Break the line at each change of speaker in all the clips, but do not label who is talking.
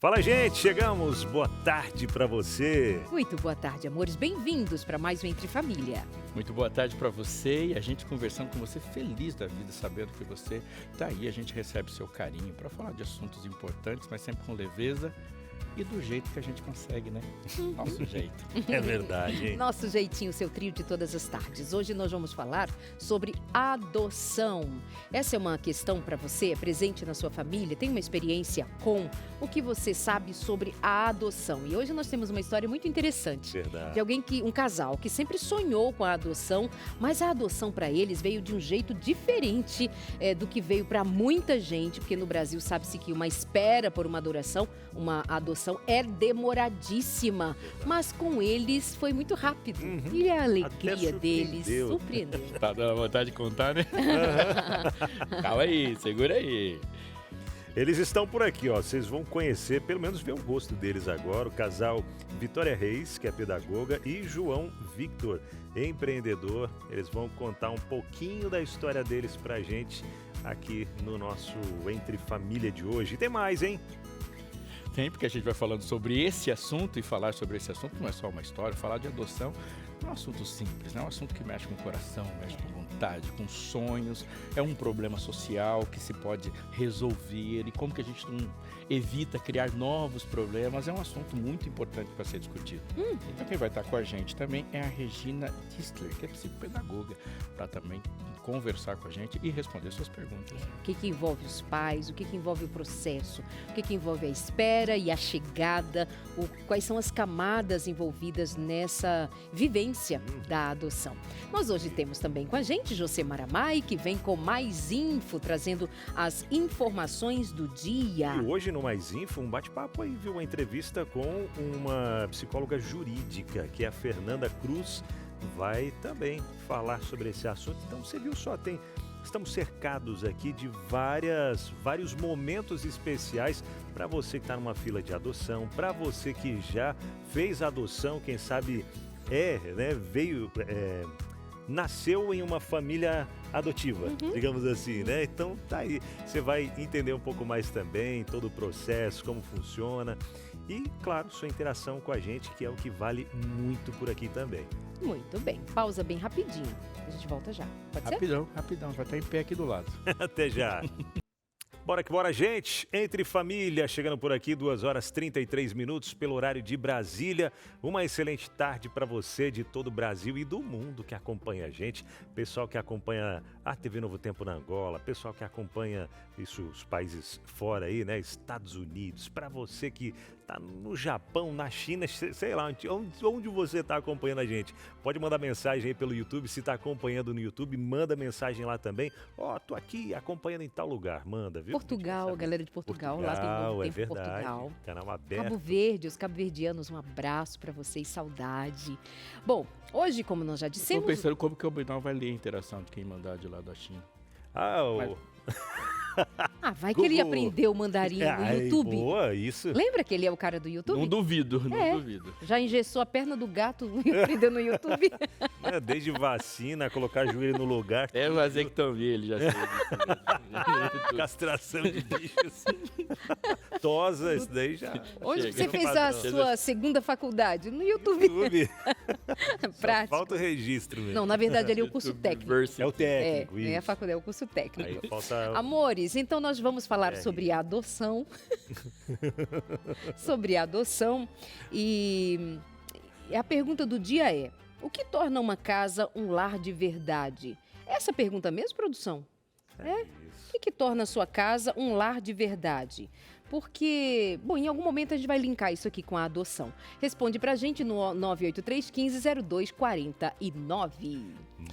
Fala, gente, chegamos. Boa tarde para você.
Muito boa tarde, amores. Bem-vindos para mais um Entre Família.
Muito boa tarde para você e a gente conversando com você, feliz da vida, sabendo que você está aí. A gente recebe seu carinho para falar de assuntos importantes, mas sempre com leveza e do jeito que a gente consegue, né? Nosso jeito.
É verdade, hein?
Nosso jeitinho, seu trio de todas as tardes. Hoje nós vamos falar sobre adoção. Essa é uma questão para você, é presente na sua família, tem uma experiência com o que você sabe sobre a adoção. E hoje nós temos uma história muito interessante.
Verdade.
De alguém um casal que sempre sonhou com a adoção, mas a adoção para eles veio de um jeito diferente do que veio para muita gente, porque no Brasil sabe-se que uma espera por uma adoção é demoradíssima, mas com eles foi muito rápido. E a alegria deles surpreendeu.
Tá dando vontade de contar, né? Calma aí, segura aí.
Eles estão por aqui, ó. Vocês vão conhecer, pelo menos ver o rosto deles agora. O casal Vitória Reis, que é pedagoga, e João Victor, empreendedor. Eles vão contar um pouquinho da história deles pra gente aqui no nosso Entre Família de hoje. E tem mais, hein?
Tem, porque a gente vai falando sobre esse assunto e falar sobre esse assunto não é só uma história, falar de adoção não é um assunto simples, não é um assunto que mexe com o coração, mexe com vontade, com sonhos, é um problema social que se pode resolver e como que a gente não evita criar novos problemas, é um assunto muito importante para ser discutido. Então quem vai estar com a gente também é a Regina Tistler, que é psicopedagoga, para também conversar com a gente e responder suas perguntas.
O que envolve os pais, o que envolve o processo, o que envolve a espera e a chegada, quais são as camadas envolvidas nessa vivência da adoção. Nós hoje temos também com a gente José Maramai, que vem com mais info, trazendo as informações do dia.
E hoje no Mais Info, um bate-papo aí, viu? Uma entrevista com uma psicóloga jurídica, que é a Fernanda Cruz, vai também falar sobre esse assunto. Então você viu só, estamos cercados aqui de vários momentos especiais para você que está numa fila de adoção, para você que já fez adoção, quem sabe nasceu em uma família adotiva, digamos assim, né? Então tá aí, você vai entender um pouco mais também todo o processo, como funciona e, claro, sua interação com a gente, que é o que vale muito por aqui também.
Muito bem, pausa bem rapidinho, a gente volta já, pode ser?
Rapidão, vai estar em pé aqui do lado.
Até já! Bora que bora, gente! Entre Família, chegando por aqui, 2h33 pelo horário de Brasília. Uma excelente tarde para você de todo o Brasil e do mundo que acompanha a gente. Pessoal que acompanha a TV Novo Tempo na Angola, pessoal que acompanha os países fora aí, né? Estados Unidos. Para você que tá no Japão, na China, sei lá, onde você tá acompanhando a gente. Pode mandar mensagem aí pelo YouTube, se tá acompanhando no YouTube, manda mensagem lá também. Ó, tô aqui acompanhando em tal lugar, manda, viu?
Portugal, a galera de Portugal, lá tem Novo Tempo
verdade.
Portugal.
Canal aberto.
Cabo Verde, os cabo-verdianos, um abraço para vocês, saudade. Bom, hoje, como nós já dissemos...
Estou pensando como que o Binal vai ler a interação de quem mandar de lá da China.
Vai que ele aprendeu o mandarim no YouTube.
Boa, isso.
Lembra que ele é o cara do YouTube?
Não duvido.
Já engessou a perna do gato e aprendeu no YouTube.
Desde vacina, colocar joelho no lugar.
É vasectomia, ele já fez.
Castração de bichos. Tosa, isso daí já.
Onde você fez a sua segunda faculdade? No YouTube.
Só falta o registro mesmo.
Não, na verdade ele é o curso técnico.
É o técnico, isso.
É a faculdade, é o curso técnico.
Aí falta...
Amores, então nós vamos falar sobre a adoção. Sobre a adoção. E a pergunta do dia é: o que torna uma casa um lar de verdade? Essa pergunta mesmo, produção? O que torna a sua casa um lar de verdade? Porque, bom, em algum momento a gente vai linkar isso aqui com a adoção. Responde pra gente no 983 15 02 49.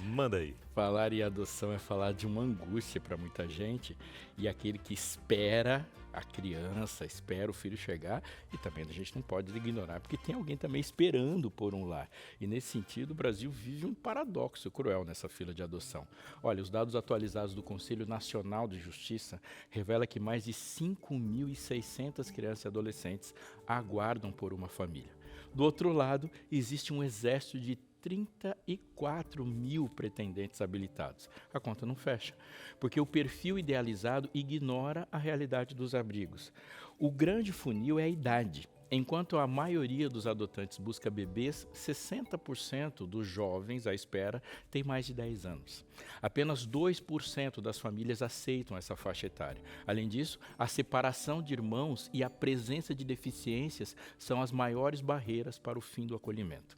Manda aí.
Falar em adoção é falar de uma angústia para muita gente e aquele que espera a criança, espera o filho chegar e também a gente não pode ignorar porque tem alguém também esperando por um lar. E nesse sentido o Brasil vive um paradoxo cruel nessa fila de adoção. Olha, os dados atualizados do Conselho Nacional de Justiça revelam que mais de 5.600 crianças e adolescentes aguardam por uma família. Do outro lado, existe um exército de 34 mil pretendentes habilitados. A conta não fecha, porque o perfil idealizado ignora a realidade dos abrigos. O grande funil é a idade. Enquanto a maioria dos adotantes busca bebês, 60% dos jovens à espera tem mais de 10 anos. Apenas 2% das famílias aceitam essa faixa etária. Além disso, a separação de irmãos e a presença de deficiências são as maiores barreiras para o fim do acolhimento.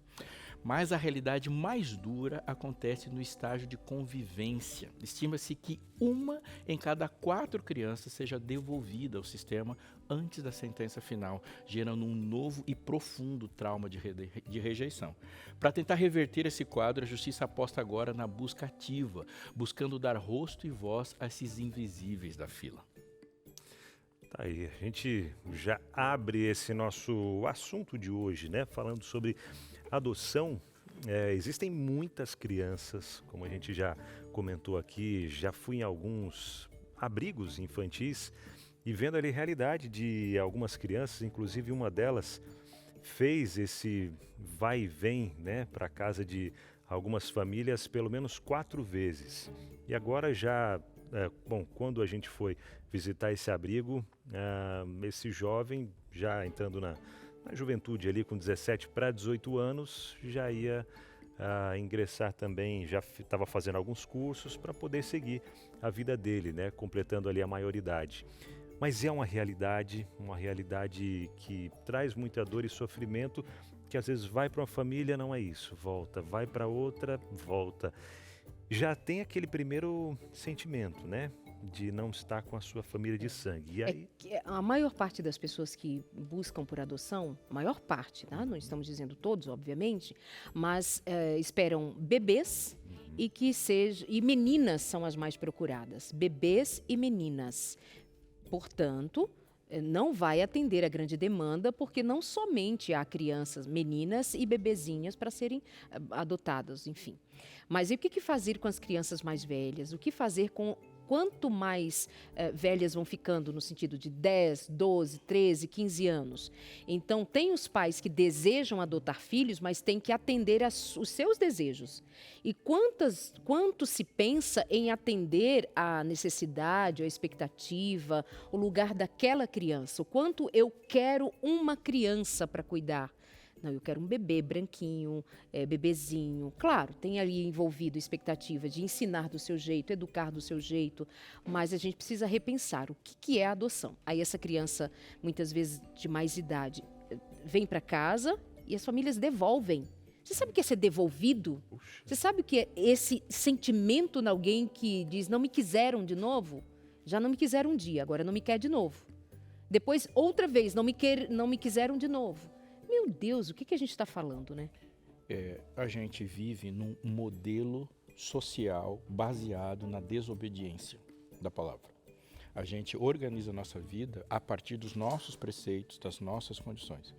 Mas a realidade mais dura acontece no estágio de convivência. Estima-se que 1 em cada 4 crianças seja devolvida ao sistema antes da sentença final, gerando um novo e profundo trauma de rejeição. Para tentar reverter esse quadro, a Justiça aposta agora na busca ativa, buscando dar rosto e voz a esses invisíveis da fila.
Tá aí, a gente já abre esse nosso assunto de hoje, né? Falando sobre adoção. Existem muitas crianças, como a gente já comentou aqui, já fui em alguns abrigos infantis e vendo ali a realidade de algumas crianças, inclusive uma delas fez esse vai e vem, né, para casa de algumas famílias pelo menos 4 vezes. E agora já, quando a gente foi visitar esse abrigo, esse jovem já entrando na juventude ali com 17 para 18 anos, já ia ingressar também, já estava fazendo alguns cursos para poder seguir a vida dele, né, completando ali a maioridade. Mas é uma realidade que traz muita dor e sofrimento, que às vezes vai para uma família, não é isso, volta, vai para outra, volta. Já tem aquele primeiro sentimento, né? De não estar com a sua família de sangue. E aí...
A maior parte das pessoas que buscam por adoção, a maior parte, tá? Não estamos dizendo todos, obviamente, mas esperam bebês e meninas são as mais procuradas. Bebês e meninas. Portanto, não vai atender a grande demanda, porque não somente há crianças, meninas e bebezinhas para serem adotadas, enfim. Mas e o que fazer com as crianças mais velhas? O que fazer com... Quanto mais velhas vão ficando, no sentido de 10, 12, 13, 15 anos. Então, tem os pais que desejam adotar filhos, mas tem que atender os seus desejos. E quanto se pensa em atender a necessidade, a expectativa, o lugar daquela criança? O quanto eu quero uma criança para cuidar. Não, eu quero um bebê branquinho, bebezinho. Claro, tem ali envolvido expectativa de ensinar do seu jeito, educar do seu jeito, mas a gente precisa repensar o que é a adoção. Aí essa criança, muitas vezes de mais idade, vem para casa e as famílias devolvem. Você sabe o que é ser devolvido? Puxa. Você sabe o que é esse sentimento em alguém que diz, não me quiseram de novo? Já não me quiseram um dia, agora não me quer de novo. Depois, outra vez, não me quiseram de novo. Meu Deus, o que a gente está falando, né?
A gente vive num modelo social baseado na desobediência da palavra. A gente organiza a nossa vida a partir dos nossos preceitos, das nossas condições.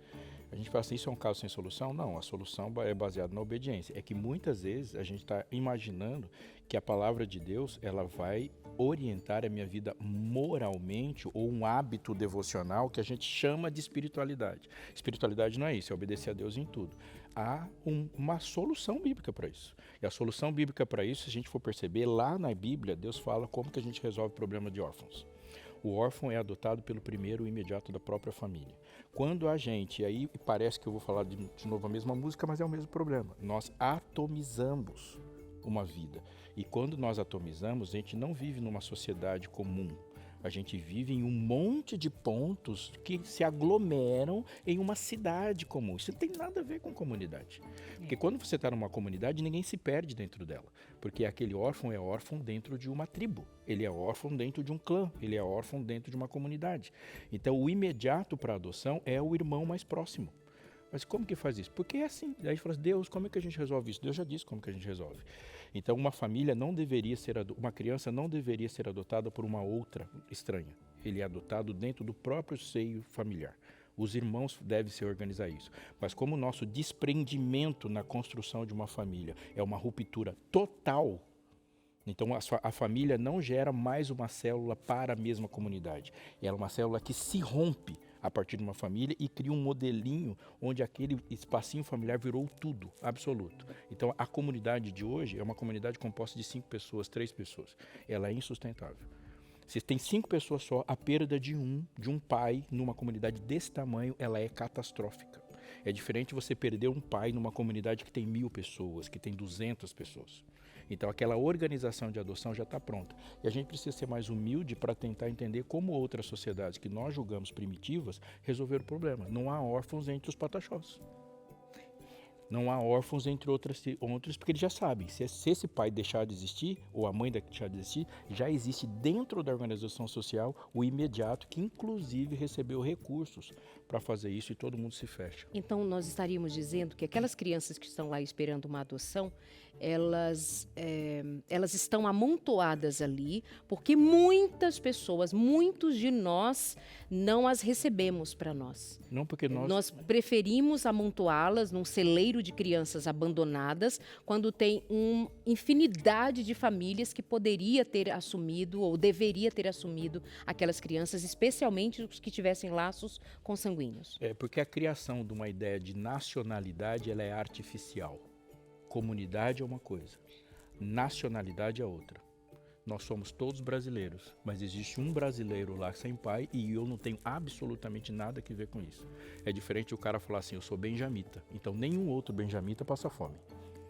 A gente fala assim, isso é um caso sem solução? Não, a solução é baseada na obediência. É que muitas vezes a gente está imaginando que a palavra de Deus ela vai orientar a minha vida moralmente ou um hábito devocional que a gente chama de espiritualidade. Espiritualidade não é isso, é obedecer a Deus em tudo. Há uma solução bíblica para isso. E a solução bíblica para isso, se a gente for perceber, lá na Bíblia, Deus fala como que a gente resolve o problema de órfãos. O órfão é adotado pelo primeiro imediato da própria família. Quando a gente, e aí parece que eu vou falar de novo a mesma música, mas é o mesmo problema. Nós atomizamos uma vida. E quando nós atomizamos, a gente não vive numa sociedade comum. A gente vive em um monte de pontos que se aglomeram em uma cidade comum. Isso não tem nada a ver com comunidade. Porque quando você está numa comunidade, ninguém se perde dentro dela. Porque aquele órfão é órfão dentro de uma tribo. Ele é órfão dentro de um clã. Ele é órfão dentro de uma comunidade. Então, o imediato para a adoção é o irmão mais próximo. Mas como que faz isso? Porque é assim. Daí a gente fala assim, Deus, como é que a gente resolve isso? Deus já disse como que a gente resolve. Então, uma criança não deveria ser adotada por uma outra estranha. Ele é adotado dentro do próprio seio familiar. Os irmãos devem se organizar isso. Mas como o nosso desprendimento na construção de uma família é uma ruptura total, então a família não gera mais uma célula para a mesma comunidade. Ela é uma célula que se rompe a partir de uma família e cria um modelinho onde aquele espacinho familiar virou tudo, absoluto. Então, a comunidade de hoje é uma comunidade composta de 5 pessoas, 3 pessoas. Ela é insustentável. Se tem 5 pessoas só, a perda de um pai numa comunidade desse tamanho, ela é catastrófica. É diferente você perder um pai numa comunidade que tem 1.000 pessoas, que tem 200 pessoas. Então aquela organização de adoção já está pronta. E a gente precisa ser mais humilde para tentar entender como outras sociedades que nós julgamos primitivas resolveram o problema. Não há órfãos entre os pataxós. Não há órfãos entre outros, porque eles já sabem, se esse pai deixar de existir, ou a mãe deixar de existir, já existe dentro da organização social o imediato, que inclusive recebeu recursos para fazer isso e todo mundo se fecha.
Então, nós estaríamos dizendo que aquelas crianças que estão lá esperando uma adoção, elas estão amontoadas ali, porque muitas pessoas, muitos de nós, não as recebemos para nós.
Não porque
Nós preferimos amontoá-las num celeiro de crianças abandonadas, quando tem uma infinidade de famílias que poderia ter assumido ou deveria ter assumido aquelas crianças, especialmente os que tivessem laços consanguíneos.
É porque a criação de uma ideia de nacionalidade, ela é artificial. Comunidade é uma coisa, nacionalidade é outra. Nós somos todos brasileiros, mas existe um brasileiro lá sem pai e eu não tenho absolutamente nada a ver com isso. É diferente o cara falar assim, eu sou benjamita, então nenhum outro benjamita passa fome,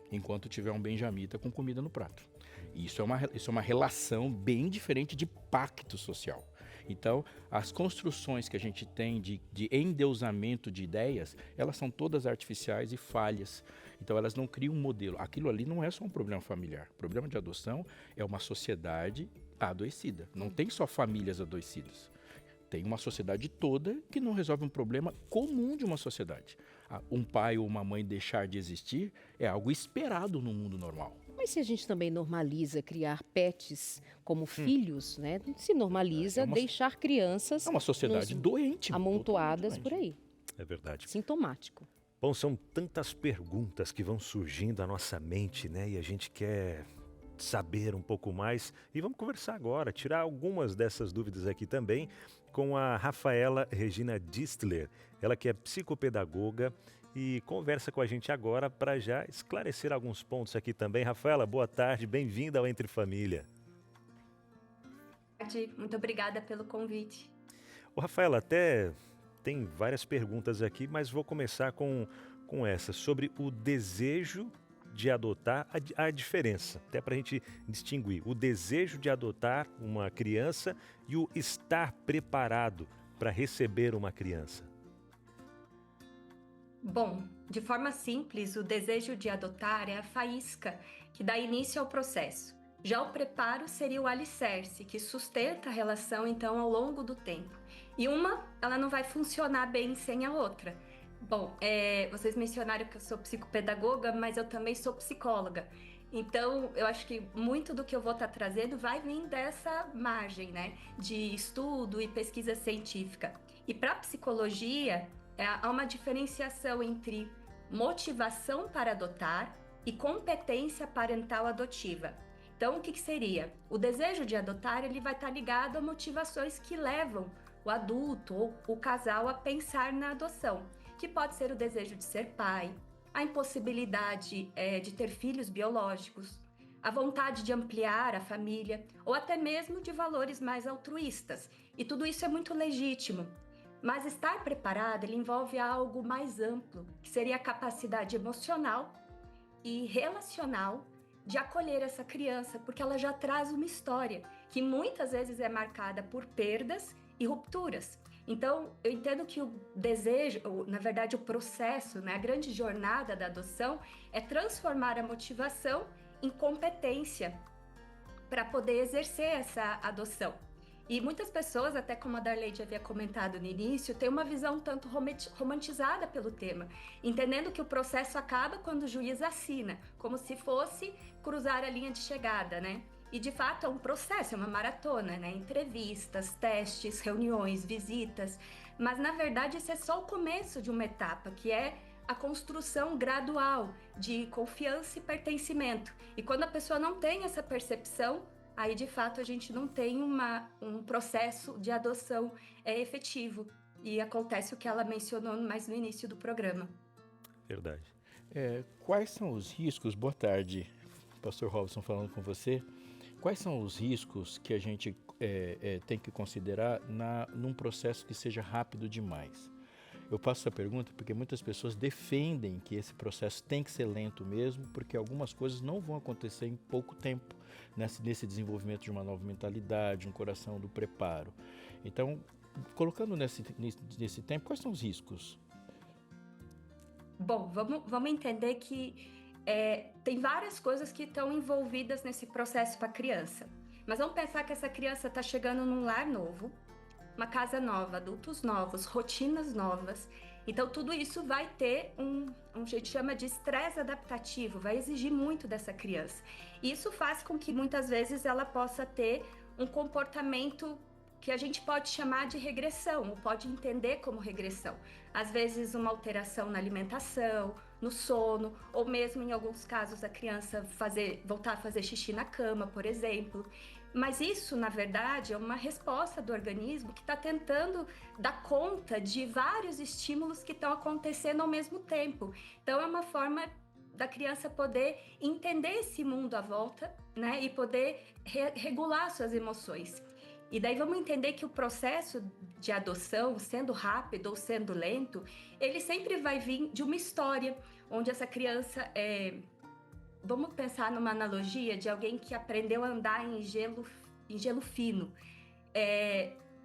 enquanto tiver um benjamita com comida no prato. E isso é uma relação bem diferente de pacto social. Então, as construções que a gente tem de endeusamento de ideias, elas são todas artificiais e falhas. Então, elas não criam um modelo. Aquilo ali não é só um problema familiar. O problema de adoção é uma sociedade adoecida. Não tem só famílias adoecidas. Tem uma sociedade toda que não resolve um problema comum de uma sociedade. Um pai ou uma mãe deixar de existir é algo esperado no mundo normal.
Mas se a gente também normaliza criar pets como filhos, né? Se normaliza deixar crianças
É uma sociedade doente.
amontoadas por aí.
É verdade.
Sintomático.
Bom, são tantas perguntas que vão surgindo à nossa mente, né? E a gente quer saber um pouco mais. E vamos conversar agora, tirar algumas dessas dúvidas aqui também com a Rafaela Regina Distler. Ela que é psicopedagoga e conversa com a gente agora para já esclarecer alguns pontos aqui também. Rafaela, boa tarde, bem-vinda ao Entre Família.
Muito obrigada pelo convite.
Ô, Rafaela, até tem várias perguntas aqui, mas vou começar com essa, sobre o desejo de adotar, a diferença, até para a gente distinguir o desejo de adotar uma criança e o estar preparado para receber uma criança.
Bom, de forma simples, o desejo de adotar é a faísca que dá início ao processo. Já o preparo seria o alicerce, que sustenta a relação, então, ao longo do tempo. E ela não vai funcionar bem sem a outra. Bom, vocês mencionaram que eu sou psicopedagoga, mas eu também sou psicóloga. Então, eu acho que muito do que eu vou estar trazendo vai vir dessa margem, né, de estudo e pesquisa científica. E para a psicologia, há uma diferenciação entre motivação para adotar e competência parental adotiva. Então, o que seria? O desejo de adotar, ele vai estar ligado a motivações que levam o adulto ou o casal a pensar na adoção, que pode ser o desejo de ser pai, a impossibilidade de ter filhos biológicos, a vontade de ampliar a família ou até mesmo de valores mais altruístas. E tudo isso é muito legítimo. Mas estar preparado, ele envolve algo mais amplo, que seria a capacidade emocional e relacional de acolher essa criança, porque ela já traz uma história que muitas vezes é marcada por perdas e rupturas. Então, eu entendo que o desejo, ou, na verdade o processo, né, a grande jornada da adoção é transformar a motivação em competência para poder exercer essa adoção. E muitas pessoas, até como a Darley já havia comentado no início, têm uma visão tanto romantizada pelo tema, entendendo que o processo acaba quando o juiz assina, como se fosse cruzar a linha de chegada, né? E de fato é um processo, é uma maratona, né? Entrevistas, testes, reuniões, visitas, mas na verdade esse é só o começo de uma etapa, que é a construção gradual de confiança e pertencimento. E quando a pessoa não tem essa percepção, aí de fato a gente não tem um processo de adoção efetivo. e acontece o que ela mencionou mais no início do programa.
Verdade.
Quais são os riscos? Boa tarde, Pastor Robson falando com você. Quais são os riscos que a gente tem que considerar num processo que seja rápido demais? Eu faço essa pergunta porque muitas pessoas defendem que esse processo tem que ser lento mesmo, porque algumas coisas não vão acontecer em pouco tempo, nesse desenvolvimento de uma nova mentalidade, um coração do preparo. Então, colocando nesse tempo, quais são os riscos?
Bom, vamos entender que tem várias coisas que estão envolvidas nesse processo para a criança. Mas vamos pensar que essa criança está chegando num lar novo, uma casa nova, adultos novos, rotinas novas. Então, tudo isso vai ter a gente chama de estresse adaptativo, vai exigir muito dessa criança. Isso faz com que muitas vezes ela possa ter um comportamento que a gente pode chamar de regressão, ou pode entender como regressão. Às vezes uma alteração na alimentação, no sono, ou mesmo em alguns casos a criança voltar a fazer xixi na cama, por exemplo. Mas isso, na verdade, é uma resposta do organismo que está tentando dar conta de vários estímulos que estão acontecendo ao mesmo tempo. Então é uma forma da criança poder entender esse mundo à volta, né, e poder regular suas emoções. E daí vamos entender que o processo de adoção, sendo rápido ou sendo lento, ele sempre vai vir de uma história, onde essa criança vamos pensar numa analogia de alguém que aprendeu a andar em gelo fino.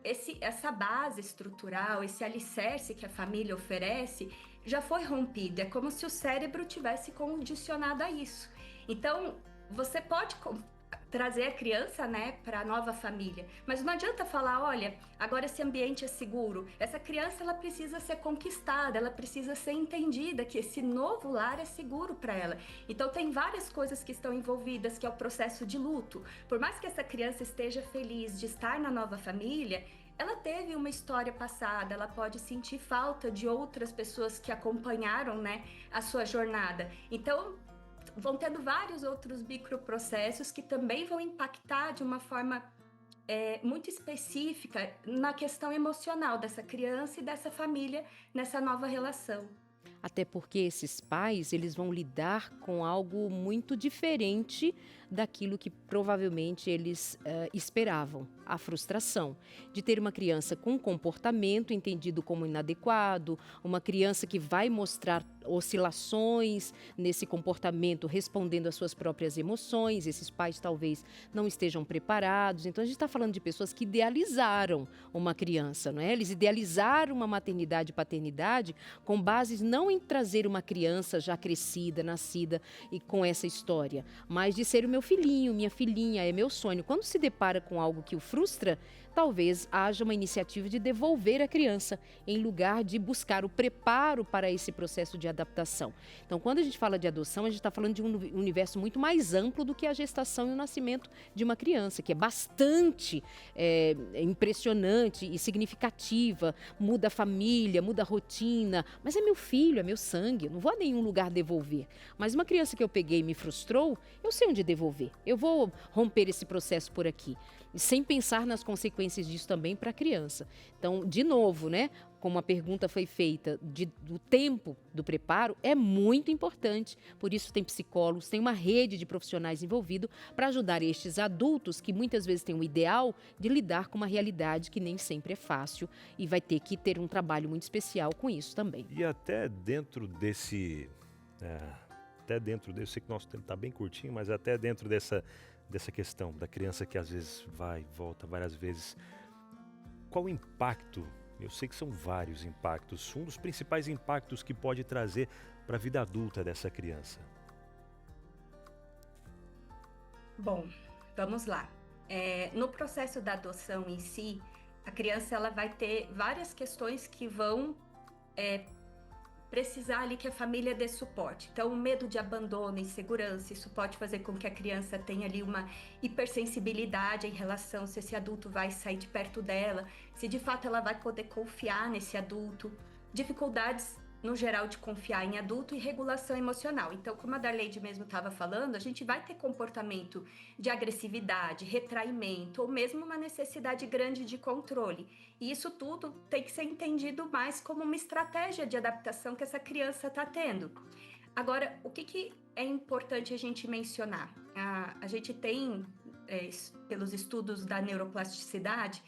Essa base estrutural, esse alicerce que a família oferece, já foi rompido. É como se o cérebro tivesse condicionado a isso. Então, você pode trazer a criança, né, para a nova família, mas não adianta falar, olha, agora esse ambiente é seguro. Essa criança, ela precisa ser conquistada, ela precisa ser entendida que esse novo lar é seguro para ela. Então tem várias coisas que estão envolvidas, que é o processo de luto. Por mais que essa criança esteja feliz de estar na nova família, ela teve uma história passada, ela pode sentir falta de outras pessoas que acompanharam, né, a sua jornada. Então vão tendo vários outros microprocessos que também vão impactar de uma forma muito específica na questão emocional dessa criança e dessa família nessa nova relação.
Até porque esses pais, eles vão lidar com algo muito diferente daquilo que provavelmente eles esperavam. A frustração de ter uma criança com comportamento entendido como inadequado, uma criança que vai mostrar oscilações nesse comportamento, respondendo às suas próprias emoções. Esses pais talvez não estejam preparados. Então a gente está falando de pessoas que idealizaram uma criança, não é? Eles idealizaram uma maternidade e paternidade com bases não em trazer uma criança já crescida, nascida e com essa história, mas de ser o meu filhinho, minha filhinha, é meu sonho. Quando se depara com algo que o frustra, talvez haja uma iniciativa de devolver a criança, em lugar de buscar o preparo para esse processo de adaptação. Então, quando a gente fala de adoção, a gente está falando de um universo muito mais amplo do que a gestação e o nascimento de uma criança, que é bastante impressionante e significativa, muda a família, muda a rotina, mas é meu filho, é meu sangue, eu não vou a nenhum lugar devolver. Mas uma criança que eu peguei e me frustrou, eu sei onde devolver, eu vou romper esse processo por aqui. Sem pensar nas consequências disso também para a criança. Então, de novo, né, como a pergunta foi feita, do tempo do preparo é muito importante. Por isso tem psicólogos, tem uma rede de profissionais envolvidos para ajudar estes adultos que muitas vezes têm o ideal de lidar com uma realidade que nem sempre é fácil e vai ter que ter um trabalho muito especial com isso também.
E até dentro desse... eu sei que nosso tempo está bem curtinho, mas até dentro dessa questão da criança que às vezes vai e volta várias vezes, qual o impacto? Eu sei que são vários impactos. Um dos principais impactos que pode trazer para a vida adulta dessa criança.
Bom, vamos lá. No processo da adoção em si, a criança ela vai ter várias questões que vão precisar ali que a família dê suporte. Então, o medo de abandono, insegurança, isso pode fazer com que a criança tenha ali uma hipersensibilidade em relação se esse adulto vai sair de perto dela, se de fato ela vai poder confiar nesse adulto. Dificuldades no geral, de confiar em adulto e regulação emocional. Então, como a Darleide mesmo estava falando, a gente vai ter comportamento de agressividade, retraimento, ou mesmo uma necessidade grande de controle. E isso tudo tem que ser entendido mais como uma estratégia de adaptação que essa criança está tendo. Agora, o que é importante a gente mencionar? A gente tem, pelos estudos da neuroplasticidade,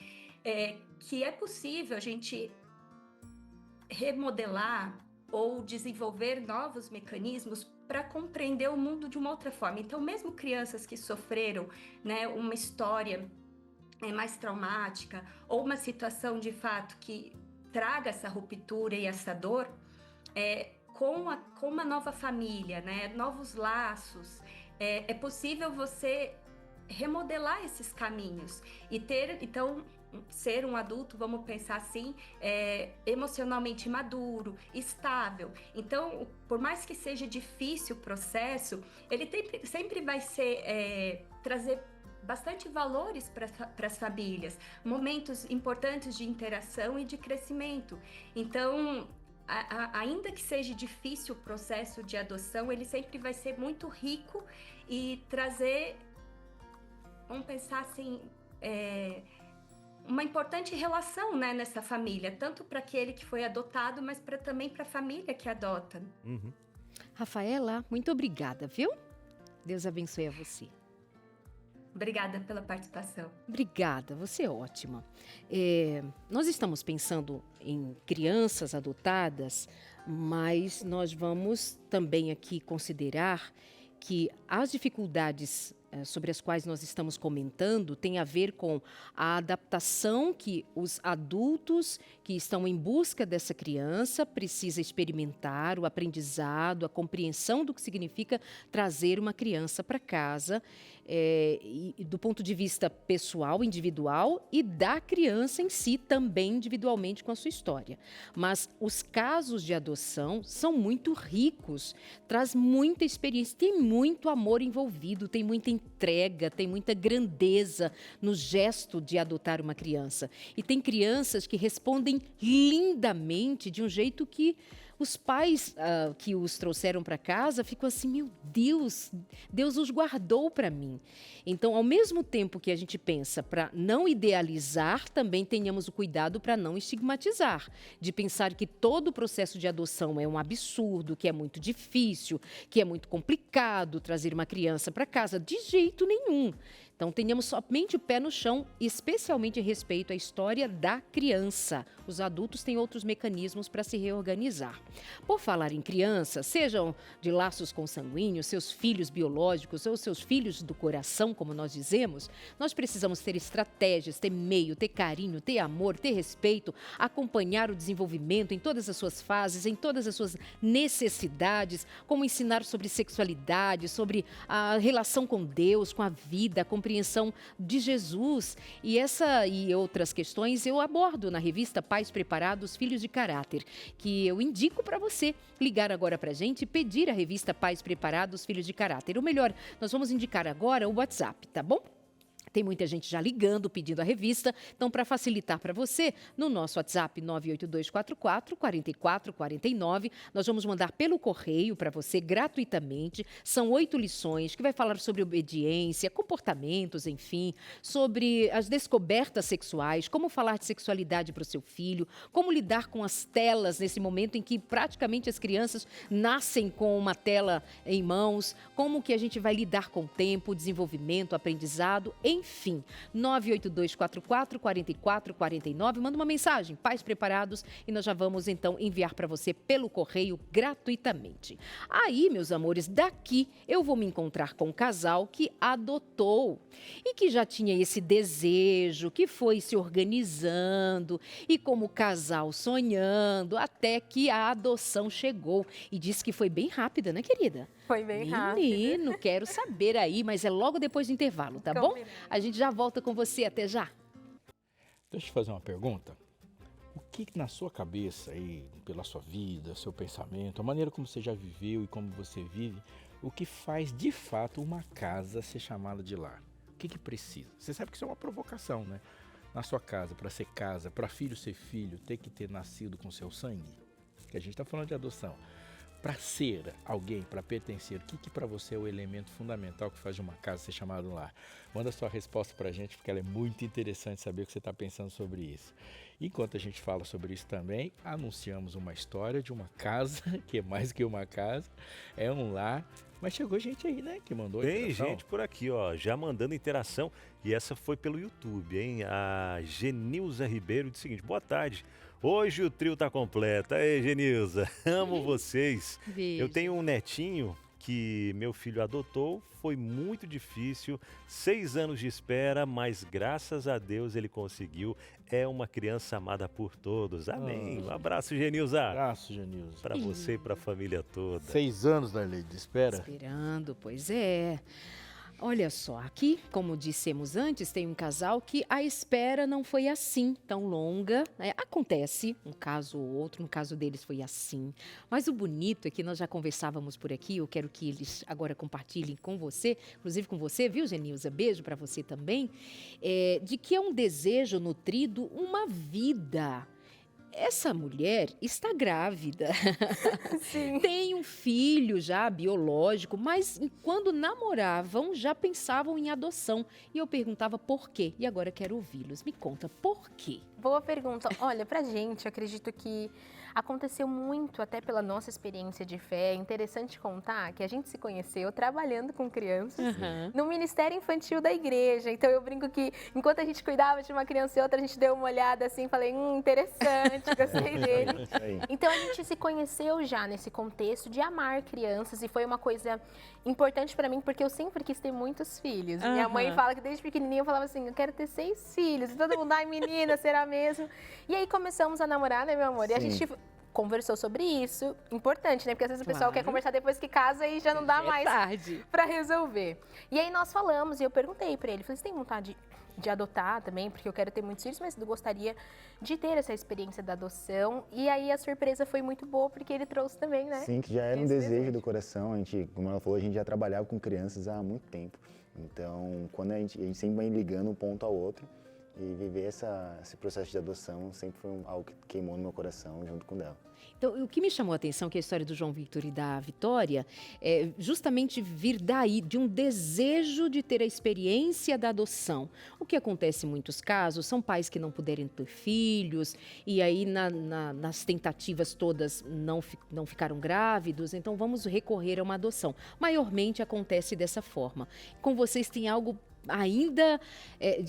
que é possível a gente remodelar ou desenvolver novos mecanismos para compreender o mundo de uma outra forma. Então, mesmo crianças que sofreram, né, uma história mais traumática ou uma situação de fato que traga essa ruptura e essa dor, com uma nova família, né, novos laços, é possível você remodelar esses caminhos e ter, então, ser um adulto, vamos pensar assim, emocionalmente maduro, estável. Então, por mais que seja difícil o processo, ele sempre vai ser, trazer bastante valores para as famílias, momentos importantes de interação e de crescimento. Então, ainda que seja difícil o processo de adoção, ele sempre vai ser muito rico e trazer, vamos pensar assim, uma importante relação, né, nessa família, tanto para aquele que foi adotado, mas também para a família que adota.
Uhum.
Rafaela, muito obrigada, viu? Deus abençoe a você.
Obrigada pela participação.
Obrigada, você é ótima. Nós estamos pensando em crianças adotadas, mas nós vamos também aqui considerar que as dificuldades sobre as quais nós estamos comentando têm a ver com a adaptação que os adultos que estão em busca dessa criança precisam experimentar, o aprendizado, a compreensão do que significa trazer uma criança para casa, e do ponto de vista pessoal, individual, e da criança em si também individualmente com a sua história. Mas os casos de adoção são muito ricos, traz muita experiência, tem muito amor envolvido, tem muita entrega, tem muita grandeza no gesto de adotar uma criança. E tem crianças que respondem lindamente de um jeito que os pais que os trouxeram para casa ficam assim, meu Deus, Deus os guardou para mim. Então, ao mesmo tempo que a gente pensa para não idealizar, também tenhamos o cuidado para não estigmatizar, de pensar que todo o processo de adoção é um absurdo, que é muito difícil, que é muito complicado trazer uma criança para casa, de jeito nenhum. Então, tenhamos somente o pé no chão, especialmente em respeito à história da criança. Os adultos têm outros mecanismos para se reorganizar. Por falar em criança, sejam de laços consanguíneos, seus filhos biológicos ou seus filhos do coração, como nós dizemos, nós precisamos ter estratégias, ter meio, ter carinho, ter amor, ter respeito, acompanhar o desenvolvimento em todas as suas fases, em todas as suas necessidades, como ensinar sobre sexualidade, sobre a relação com Deus, com a vida, a compreensão de Jesus. E essa e outras questões eu abordo na revista Pais Preparados, Filhos de Caráter, que eu indico para você ligar agora para a gente e pedir a revista Pais Preparados, Filhos de Caráter. Ou melhor, nós vamos indicar agora o WhatsApp, tá bom? Tem muita gente já ligando, pedindo a revista. Então, para facilitar para você, no nosso WhatsApp 98244-4449, nós vamos mandar pelo correio para você gratuitamente. São 8 lições que vai falar sobre obediência, comportamentos, enfim, sobre as descobertas sexuais, como falar de sexualidade para o seu filho, como lidar com as telas nesse momento em que praticamente as crianças nascem com uma tela em mãos, como que a gente vai lidar com o tempo, o desenvolvimento, o aprendizado, enfim, 98244-4449, manda uma mensagem, Pais Preparados, e nós já vamos então enviar para você pelo correio gratuitamente. Aí, meus amores, daqui eu vou me encontrar com um casal que adotou e que já tinha esse desejo, que foi se organizando e como casal sonhando até que a adoção chegou. E disse que foi bem rápida, né, querida?
Foi bem rápido.
Menino, quero saber aí, mas é logo depois do intervalo, tá bom? A gente já volta com você, até já.
Deixa eu fazer uma pergunta. O que na sua cabeça aí, pela sua vida, seu pensamento, a maneira como você já viveu e como você vive, o que faz de fato uma casa ser chamada de lar? O que precisa? Você sabe que isso é uma provocação, né? Na sua casa, para ser casa, para filho ser filho, ter que ter nascido com seu sangue? que a gente está falando de adoção, para ser alguém, para pertencer, o que para você é o elemento fundamental que faz de uma casa ser chamada um lar? Manda sua resposta para a gente, porque ela é muito interessante saber o que você está pensando sobre isso. Enquanto a gente fala sobre isso também, anunciamos uma história de uma casa, que é mais que uma casa, é um lar. Mas chegou gente aí, né, que mandou
Tem
interação.
gente por aqui, ó, já mandando interação. E essa foi pelo YouTube, hein? A Genilza Ribeiro disse o seguinte: boa tarde. Hoje o trio tá completo. Aí, Genilza, amo vocês.
Beijo.
Eu tenho um netinho que meu filho adotou. Foi muito difícil, 6 anos de espera, mas graças a Deus ele conseguiu. É uma criança amada por todos. Amém. Um abraço, Genilza.
Abraço, Genilza.
Para você e para a família toda.
6 anos, Darley, de espera.
Esperando, pois é. Olha só, aqui, como dissemos antes, tem um casal que a espera não foi assim, tão longa, né? Acontece, um caso ou outro, no caso deles foi assim. Mas o bonito é que nós já conversávamos por aqui, eu quero que eles agora compartilhem com você, inclusive com você, viu, Genilza? Beijo para você também, de que é um desejo nutrido, uma vida. Essa mulher está grávida,
Sim.
tem um filho já biológico, mas quando namoravam já pensavam em adoção. E eu perguntava por quê. E agora quero ouvi-los. Me conta, por quê?
Boa pergunta. Olha, pra gente, eu acredito que aconteceu muito, até pela nossa experiência de fé. É interessante contar que a gente se conheceu trabalhando com crianças no Ministério Infantil da igreja. Então eu brinco que enquanto a gente cuidava de uma criança e outra, a gente deu uma olhada assim, falei, interessante, gostei dele.
Isso aí.
Então a gente se conheceu já nesse contexto de amar crianças e foi uma coisa importante pra mim, porque eu sempre quis ter muitos filhos. Minha mãe fala que desde pequenininha eu falava assim, eu quero ter 6 filhos. E todo mundo, ai menina, será mesmo? E aí começamos a namorar, né, meu amor? E a
Sim.
gente conversou sobre isso. Importante, né? Porque às vezes o pessoal quer
Claro.
conversar depois que casa e já não dá mais
tarde.
pra resolver. E aí nós falamos e eu perguntei pra ele, falei, você tem vontade de adotar também? Porque eu quero ter muitos filhos, mas eu gostaria de ter essa experiência da adoção. E aí a surpresa foi muito boa, porque ele trouxe também, né?
Sim, que já era um
Esse
desejo do coração. A gente, como ela falou, a gente já trabalhava com crianças há muito tempo. Então, quando a gente sempre vai ligando um ponto ao outro e viver esse processo de adoção sempre foi algo que queimou no meu coração junto com o dela.
Então, o que me chamou a atenção, que é a história do João Victor e da Vitória, é justamente vir daí, de um desejo de ter a experiência da adoção. O que acontece em muitos casos, são pais que não puderem ter filhos, e aí nas tentativas todas não ficaram grávidos, então vamos recorrer a uma adoção. Maiormente acontece dessa forma. Com vocês tem algo ainda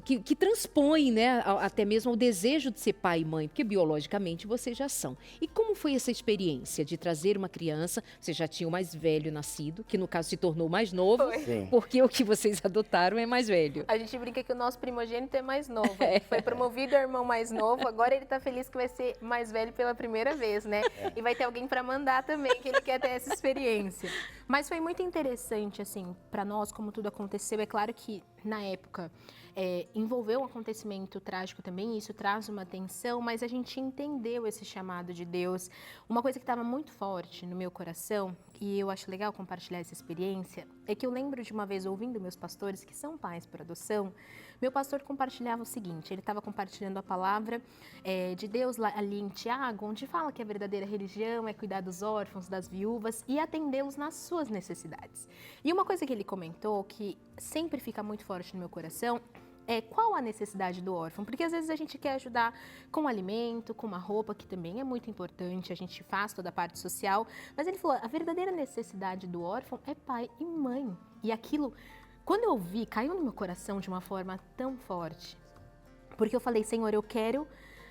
que transpõe, né, até mesmo ao desejo de ser pai e mãe, porque biologicamente vocês já são. E como foi essa experiência de trazer uma criança? Você já tinha o mais velho nascido, que no caso se tornou mais novo,
Foi.
Sim.
porque o que vocês adotaram é mais velho.
A gente brinca que o nosso primogênito é mais novo. Foi promovido ao irmão mais novo, agora ele tá feliz que vai ser mais velho pela primeira vez, né? E vai ter alguém para mandar também, que ele quer ter essa experiência. Mas foi muito interessante, assim, para nós, como tudo aconteceu. É claro que, na época, envolveu um acontecimento trágico também, e isso traz uma tensão, mas a gente entendeu esse chamado de Deus. Uma coisa que estava muito forte no meu coração, e eu acho legal compartilhar essa experiência, é que eu lembro de uma vez ouvindo meus pastores, que são pais por adoção, meu pastor compartilhava o seguinte, ele estava compartilhando a palavra de Deus lá, ali em Tiago, onde fala que a verdadeira religião é cuidar dos órfãos, das viúvas e atendê-los nas suas necessidades. E uma coisa que ele comentou, que sempre fica muito forte no meu coração, é qual a necessidade do órfão, porque às vezes a gente quer ajudar com alimento, com uma roupa, que também é muito importante, a gente faz toda a parte social, mas ele falou, a verdadeira necessidade do órfão é pai e mãe. E aquilo, quando eu vi, caiu no meu coração de uma forma tão forte, porque eu falei, Senhor, eu quero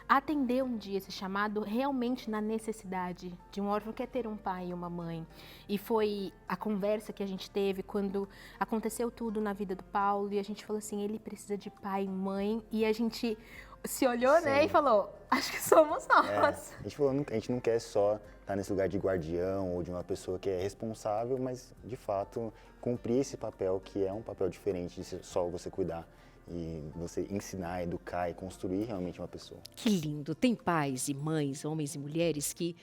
atender um dia esse chamado realmente na necessidade de um órfão que é ter um pai e uma mãe. E foi a conversa que a gente teve quando aconteceu tudo na vida do Paulo e a gente falou assim, ele precisa de pai e mãe, e a gente se olhou, né,
Sim.
e falou, acho que somos nós.
A gente falou, a gente não quer só estar nesse lugar de guardião ou de uma pessoa que é responsável, mas de fato cumprir esse papel que é um papel diferente de só você cuidar. E você ensinar, educar e construir realmente uma pessoa.
Que lindo! Tem pais e mães, homens e mulheres que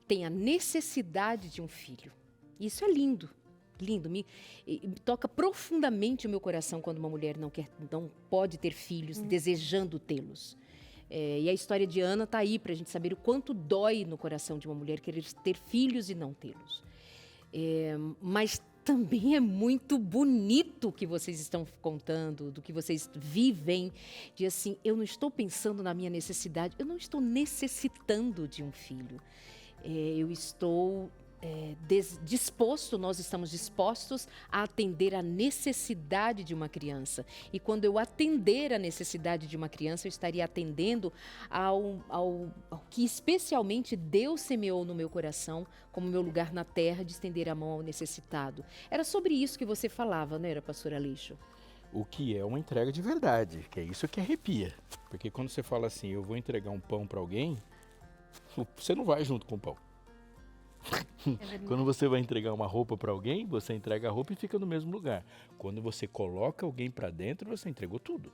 têm a necessidade de um filho. Isso é lindo, lindo. Me toca profundamente o meu coração quando uma mulher não pode ter filhos, desejando tê-los. E a história de Ana está aí para a gente saber o quanto dói no coração de uma mulher querer ter filhos e não tê-los. Mas também é muito bonito o que vocês estão contando, do que vocês vivem, de assim, eu não estou pensando na minha necessidade, eu não estou necessitando de um filho. Eu estou disposto, nós estamos dispostos a atender a necessidade de uma criança. E quando eu atender a necessidade de uma criança, eu estaria atendendo ao que especialmente Deus semeou no meu coração, como meu lugar na terra, de estender a mão ao necessitado. Era sobre isso que você falava, não era, pastor Aleixo?
O que é uma entrega de verdade, que é isso que arrepia. Porque quando você fala assim, eu vou entregar um pão para alguém, você não vai junto com o pão. Quando você vai entregar uma roupa para alguém, você entrega a roupa e fica no mesmo lugar. Quando você coloca alguém para dentro, você entregou tudo.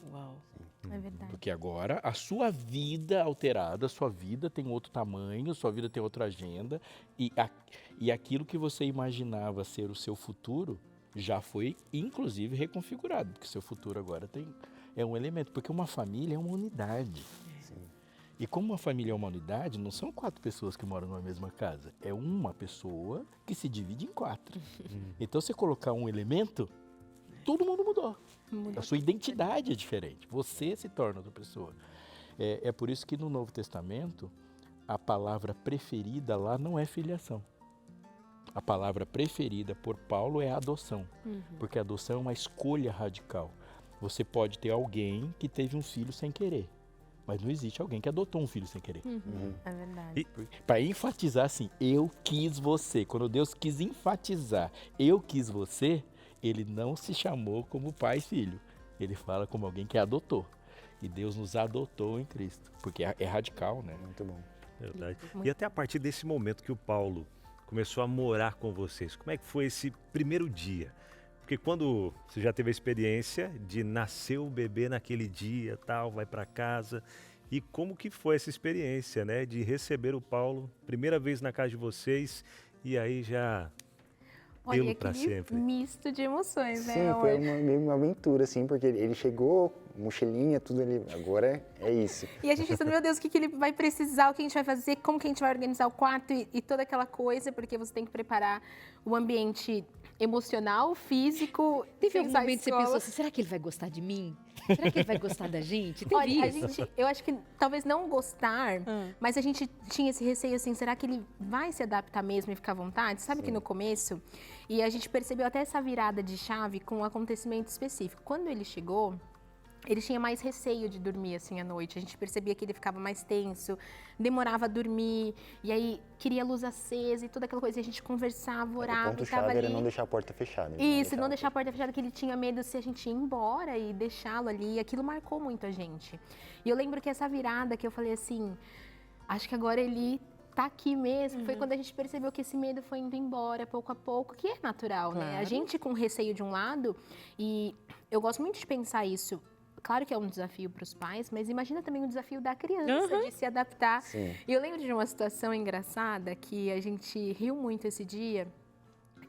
Uau.
É verdade.
Porque agora a sua vida alterada, a sua vida tem outro tamanho, a sua vida tem outra agenda e aquilo que você imaginava ser o seu futuro já foi inclusive reconfigurado, porque seu futuro agora é um elemento, porque uma família é uma unidade. E como uma família é uma unidade, não são 4 pessoas que moram numa mesma casa. É uma pessoa que se divide em 4. Então, você colocar um elemento, todo mundo mudou. A sua identidade é diferente. Você se torna outra pessoa. É por isso que no Novo Testamento, a palavra preferida lá não é filiação. A palavra preferida por Paulo é adoção. Porque a adoção é uma escolha radical. Você pode ter alguém que teve um filho sem querer. Mas não existe alguém que adotou um filho sem querer.
É verdade.
Para enfatizar assim, eu quis você. Quando Deus quis enfatizar, eu quis você, ele não se chamou como pai e filho. Ele fala como alguém que adotou. E Deus nos adotou em Cristo. Porque é radical, né?
Muito bom.
Verdade. E até a partir desse momento que o Paulo começou a morar com vocês, como é que foi esse primeiro dia? Porque quando você já teve a experiência de nascer o bebê naquele dia, tal, vai para casa, e como que foi essa experiência, né, de receber o Paulo, primeira vez na casa de vocês, e aí já tê-lo para sempre?
Misto de emoções, né?
Sim, foi meio uma aventura, assim, porque ele chegou, mochilinha, tudo ali, agora é isso.
E a gente pensando, meu Deus, o que ele vai precisar, o que a gente vai fazer, como que a gente vai organizar o quarto e toda aquela coisa, porque você tem que preparar o ambiente emocional, físico.
Teve algum momento que você pensou assim, será que ele vai gostar de mim? Será que ele vai gostar da gente? Teve
Olha,
isso?
eu acho que talvez não gostar, mas a gente tinha esse receio assim, será que ele vai se adaptar mesmo e ficar à vontade? Sabe que no começo, e a gente percebeu até essa virada de chave com um acontecimento específico. Quando ele chegou, ele tinha mais receio de dormir assim à noite. A gente percebia que ele ficava mais tenso, demorava a dormir, e aí queria luz acesa e toda aquela coisa. E a gente conversava, orava,
O ponto
e tava
chave
ali.
era não deixar a porta fechada.
Isso, não deixar a porta fechada, que ele tinha medo se a gente ir embora e deixá-lo ali. E aquilo marcou muito a gente. E eu lembro que essa virada que eu falei assim, acho que agora ele tá aqui mesmo. Foi quando a gente percebeu que esse medo foi indo embora pouco a pouco, que é natural, né? A
Claro.
gente com receio de um lado, e eu gosto muito de pensar isso. Claro que é um desafio para os pais, mas imagina também o desafio da criança de se adaptar.
Sim.
E eu lembro de uma situação engraçada que a gente riu muito esse dia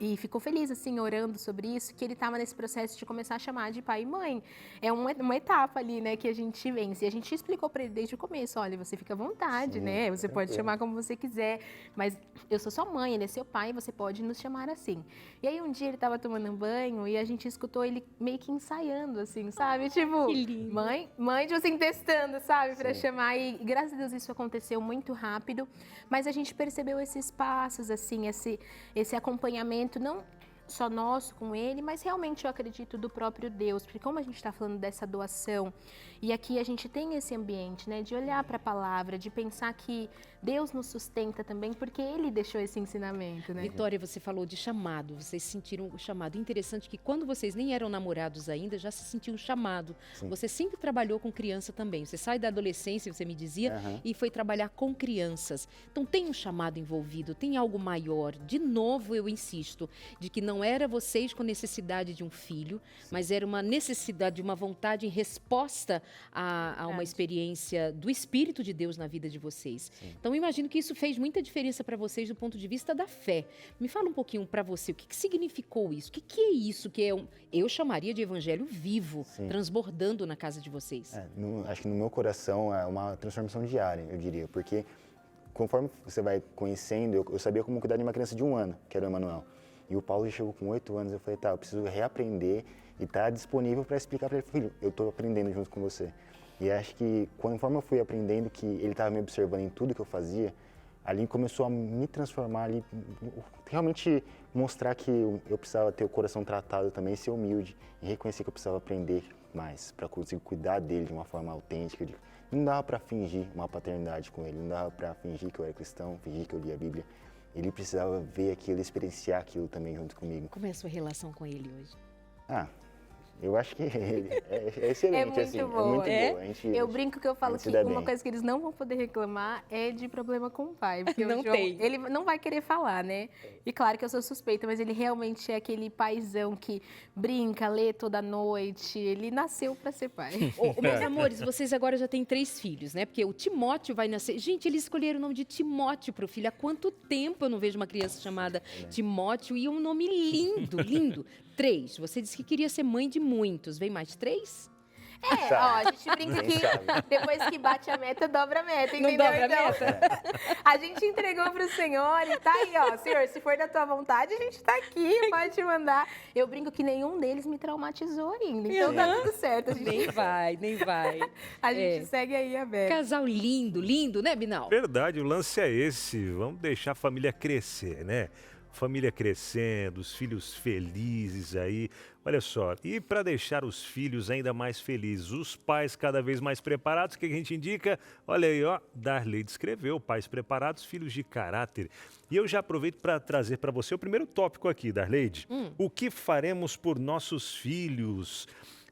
e ficou feliz, assim, orando sobre isso, que ele estava nesse processo de começar a chamar de pai e mãe. É uma etapa ali, né, que a gente vence. E a gente explicou para ele desde o começo, olha, você fica à vontade,
Sim,
né? Você pode
tranquilo.
chamar como você quiser, mas eu sou sua mãe, ele é seu pai, você pode nos chamar assim. E aí um dia ele estava tomando um banho e a gente escutou ele meio que ensaiando, assim, sabe? Tipo,
que lindo.
mãe, tipo assim, testando, sabe? Para
Sim.
chamar. E graças a Deus isso aconteceu muito rápido, mas a gente percebeu esses passos, assim, esse acompanhamento, não só nosso com ele, mas realmente eu acredito do próprio Deus, porque como a gente está falando dessa doação, e aqui a gente tem esse ambiente, né, de olhar para a palavra, de pensar que Deus nos sustenta também, porque Ele deixou esse ensinamento, né?
Vitória, você falou de chamado, vocês sentiram o chamado. Interessante que quando vocês nem eram namorados ainda, já se sentiu um chamado.
Sim.
Você sempre trabalhou com criança também. Você sai da adolescência, você me dizia,
Aham.
e foi trabalhar com crianças. Então tem um chamado envolvido, tem algo maior. De novo, eu insisto, de que não era vocês com necessidade de um filho, mas era uma necessidade, uma vontade em resposta a uma
Verdade.
experiência do Espírito de Deus na vida de vocês. Então, Então, eu imagino que isso fez muita diferença para vocês do ponto de vista da fé. Me fala um pouquinho para você, o que significou isso? O que é isso que eu chamaria de evangelho vivo, transbordando na casa de vocês?
Acho que no meu coração é uma transformação diária, eu diria, porque conforme você vai conhecendo, eu sabia como cuidar de uma criança de 1 ano, que era o Emanuel. E o Paulo já chegou com 8 anos, eu falei, eu preciso reaprender e estar disponível para explicar para ele, filho, eu estou aprendendo junto com você. E acho que conforme eu fui aprendendo que ele estava me observando em tudo que eu fazia, ali começou a me transformar, ali, realmente mostrar que eu precisava ter o coração tratado também, ser humilde e reconhecer que eu precisava aprender mais para conseguir cuidar dele de uma forma autêntica. Não dava para fingir uma paternidade com ele, não dava para fingir que eu era cristão, fingir que eu lia a Bíblia. Ele precisava ver aquilo, experienciar aquilo também junto comigo.
Como é a sua relação com ele hoje?
Eu acho que é excelente,
é muito
assim,
boa.
É muito boa.
Eu brinco que eu falo que uma coisa que eles não vão poder reclamar é de problema com o pai. Porque
não
o João,
tem.
Ele não vai querer falar, né? E claro que eu sou suspeita, mas ele realmente é aquele paizão que brinca, lê toda noite. Ele nasceu para ser pai.
Meus amores, vocês agora já têm 3 filhos, né? Porque o Timóteo vai nascer. Gente, eles escolheram o nome de Timóteo pro filho. Há quanto tempo eu não vejo uma criança chamada Timóteo? E um nome lindo, lindo. 3. Você disse que queria ser mãe de muitos. Vem mais 3?
A gente brinca que depois que bate a meta, dobra a meta, entendeu?
Não dobra a meta?
A gente entregou pro Senhor e tá aí, Senhor, se for da tua vontade, a gente tá aqui, pode te mandar. Eu brinco que nenhum deles me traumatizou ainda, então tá tudo certo.
Nem vai.
A gente segue aí aberto.
Casal lindo, lindo, né, Binal?
Verdade, o lance é esse, vamos deixar a família crescer, né? Família crescendo, os filhos felizes aí, olha só. E para deixar os filhos ainda mais felizes, os pais cada vez mais preparados, o que a gente indica? Olha aí, Darley descreveu, pais preparados, filhos de caráter. E eu já aproveito para trazer para você o primeiro tópico aqui, Darleide. O que faremos por nossos filhos?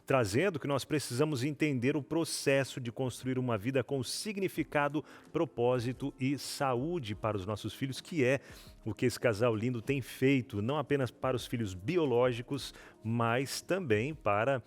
Trazendo que nós precisamos entender o processo de construir uma vida com significado, propósito e saúde para os nossos filhos, que é o que esse casal lindo tem feito, não apenas para os filhos biológicos, mas também para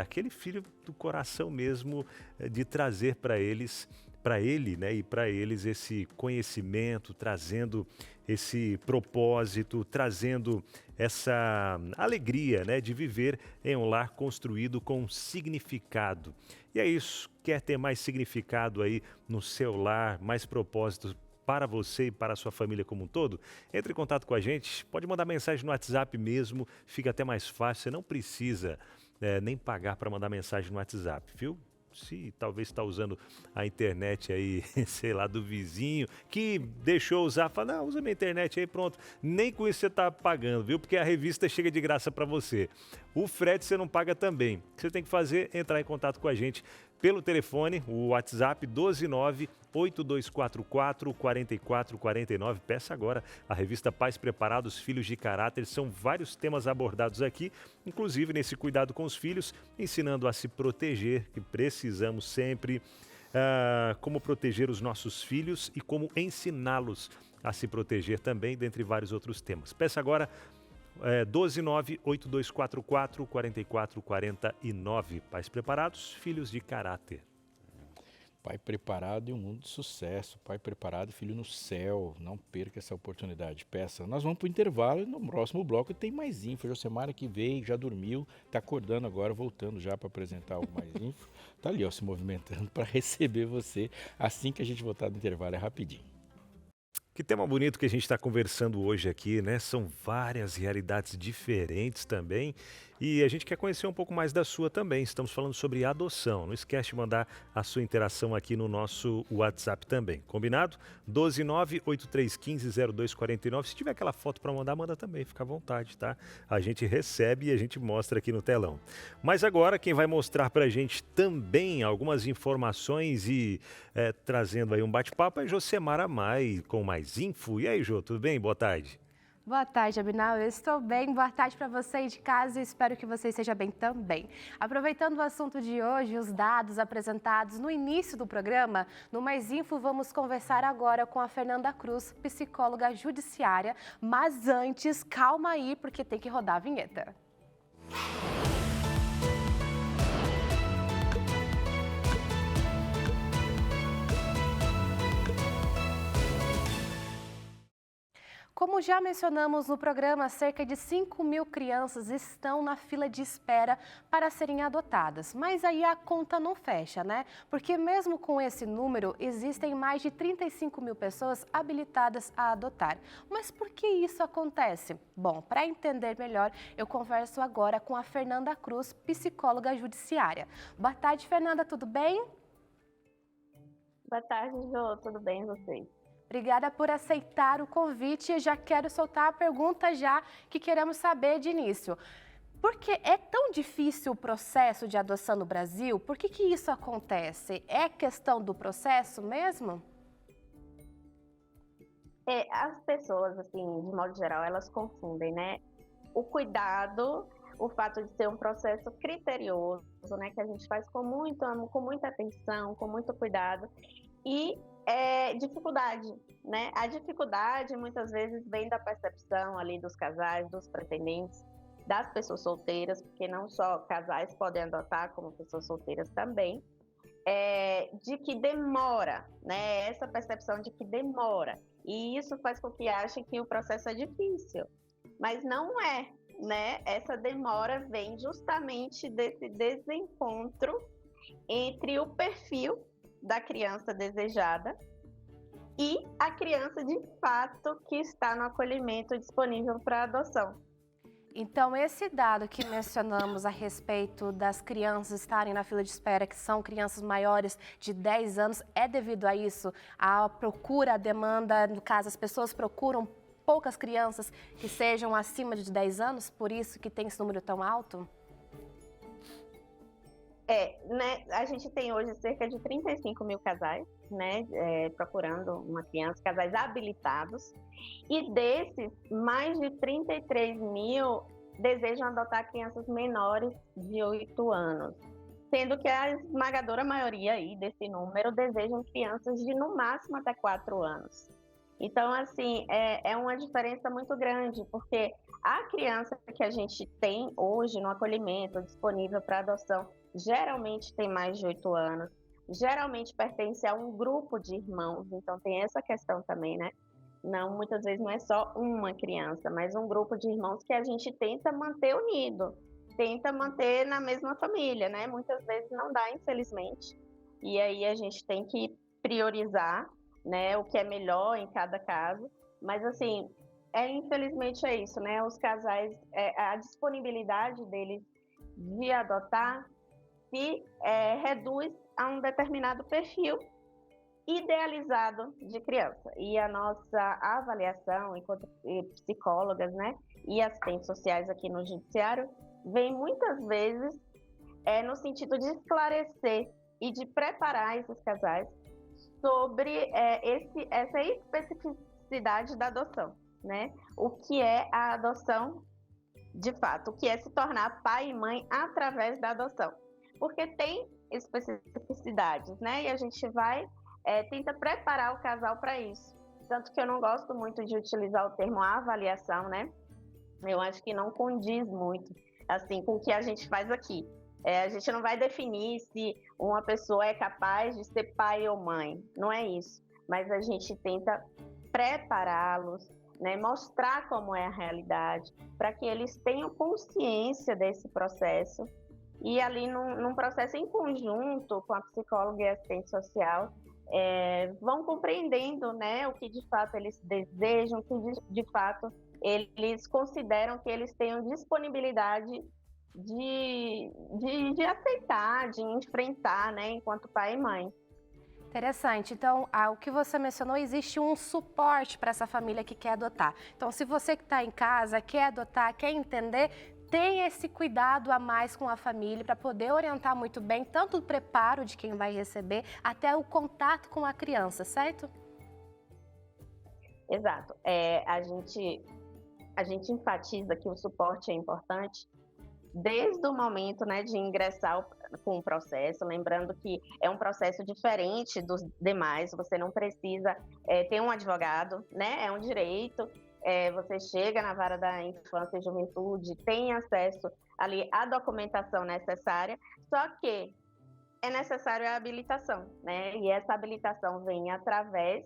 aquele filho do coração mesmo, de trazer para eles, para ele, né, e para eles esse conhecimento, trazendo esse propósito, trazendo essa alegria, né, de viver em um lar construído com significado. E é isso, quer ter mais significado aí no seu lar, mais propósitos para você e para a sua família como um todo? Entre em contato com a gente, pode mandar mensagem no WhatsApp mesmo, fica até mais fácil, você não precisa nem pagar para mandar mensagem no WhatsApp, viu? Se talvez está usando a internet aí, sei lá, do vizinho, que deixou usar, fala, não, usa minha internet aí, pronto. Nem com isso você está pagando, viu? Porque a revista chega de graça para você. O frete você não paga também. O que você tem que fazer é entrar em contato com a gente pelo telefone, o WhatsApp 129-8244-4449. Peça agora a revista Pais Preparados, Filhos de Caráter. São vários temas abordados aqui, inclusive nesse cuidado com os filhos, ensinando a se proteger, que precisamos sempre, como proteger os nossos filhos e como ensiná-los a se proteger também, dentre vários outros temas. Peça agora 129-8244-4449. Pais Preparados, Filhos de Caráter.
Pai preparado e um mundo de sucesso. Pai preparado, filho no céu. Não perca essa oportunidade. Peça. Nós vamos para o intervalo e no próximo bloco tem mais info. A Josemara que veio, já dormiu, está acordando agora, voltando já para apresentar algo mais info. Está ali, se movimentando para receber você assim que a gente voltar do intervalo. É rapidinho.
Que tema bonito que a gente está conversando hoje aqui, né? São várias realidades diferentes também e a gente quer conhecer um pouco mais da sua também. Estamos falando sobre adoção. Não esquece de mandar a sua interação aqui no nosso WhatsApp também. Combinado? 129-8315-0249. Se tiver aquela foto para mandar, manda também. Fica à vontade, tá? A gente recebe e a gente mostra aqui no telão. Mas agora quem vai mostrar para a gente também algumas informações e trazendo aí um bate-papo é Josemara Mai com mais info. E aí, Jô, tudo bem? Boa tarde.
Boa tarde, Abinal. Eu estou bem. Boa tarde para você aí de casa e espero que você esteja bem também. Aproveitando o assunto de hoje, os dados apresentados no início do programa, no Mais Info vamos conversar agora com a Fernanda Cruz, psicóloga judiciária. Mas antes, calma aí, porque tem que rodar a vinheta. Como já mencionamos no programa, cerca de 5.000 crianças estão na fila de espera para serem adotadas. Mas aí a conta não fecha, né? Porque mesmo com esse número, existem mais de 35.000 pessoas habilitadas a adotar. Mas por que isso acontece? Bom, para entender melhor, eu converso agora com a Fernanda Cruz, psicóloga judiciária. Boa tarde, Fernanda, tudo bem?
Boa tarde, Jô. Tudo bem e vocês?
Obrigada por aceitar o convite. Eu já quero soltar a pergunta já que queremos saber de início. Por que é tão difícil o processo de adoção no Brasil? Por que isso acontece? É questão do processo mesmo?
As pessoas, assim, de modo geral, elas confundem, né? O cuidado, o fato de ser um processo criterioso, né? Que a gente faz com muito amor, com muita atenção, com muito cuidado. E dificuldade, né? A dificuldade muitas vezes vem da percepção ali dos casais, dos pretendentes, das pessoas solteiras, porque não só casais podem adotar, como pessoas solteiras também, de que demora, né? Essa percepção de que demora. E isso faz com que achem que o processo é difícil, mas não é, né? Essa demora vem justamente desse desencontro entre o perfil da criança desejada e a criança de fato que está no acolhimento disponível para adoção.
Então, esse dado que mencionamos a respeito das crianças estarem na fila de espera, que são crianças maiores de 10 anos, é devido a isso? A procura, a demanda, no caso, as pessoas procuram poucas crianças que sejam acima de 10 anos, por isso que tem esse número tão alto?
Né, a gente tem hoje cerca de 35.000 casais, né, procurando uma criança, casais habilitados, e desses, mais de 33.000 desejam adotar crianças menores de 8 anos, sendo que a esmagadora maioria aí desse número desejam crianças de no máximo até 4 anos. Então, assim, é uma diferença muito grande, porque a criança que a gente tem hoje no acolhimento disponível para adoção geralmente tem mais de 8 anos, geralmente pertence a um grupo de irmãos, então tem essa questão também, né? Não, muitas vezes não é só uma criança, mas um grupo de irmãos que a gente tenta manter unido, tenta manter na mesma família, né? Muitas vezes não dá, infelizmente, e aí a gente tem que priorizar, né, o que é melhor em cada caso, mas assim, infelizmente é isso, né? Os casais, a disponibilidade deles de adotar se reduz a um determinado perfil idealizado de criança. E a nossa avaliação, enquanto psicólogas, né, e assistentes sociais aqui no Judiciário, vem muitas vezes no sentido de esclarecer e de preparar esses casais sobre essa especificidade da adoção, né? O que é a adoção de fato, o que é se tornar pai e mãe através da adoção. Porque tem especificidades, né? E a gente tenta preparar o casal para isso. Tanto que eu não gosto muito de utilizar o termo avaliação, né? Eu acho que não condiz muito, assim, com o que a gente faz aqui. A gente não vai definir se uma pessoa é capaz de ser pai ou mãe, não é isso. Mas a gente tenta prepará-los, né? Mostrar como é a realidade, para que eles tenham consciência desse processo. E ali, num processo em conjunto com a psicóloga e a assistente social, vão compreendendo, né, o que de fato eles desejam, o que de fato eles consideram que eles tenham disponibilidade de aceitar, de enfrentar, né, enquanto pai e mãe.
Interessante. Então, o que você mencionou, existe um suporte para essa família que quer adotar. Então, se você que está em casa, quer adotar, quer entender, tem esse cuidado a mais com a família para poder orientar muito bem, tanto o preparo de quem vai receber, até o contato com a criança, certo?
Exato. A gente enfatiza que o suporte é importante desde o momento, né, de ingressar com o processo, lembrando que é um processo diferente dos demais, você não precisa ter um advogado, né, é um direito. Você chega na vara da infância e juventude, tem acesso ali à documentação necessária, só que é necessário a habilitação, né? E essa habilitação vem através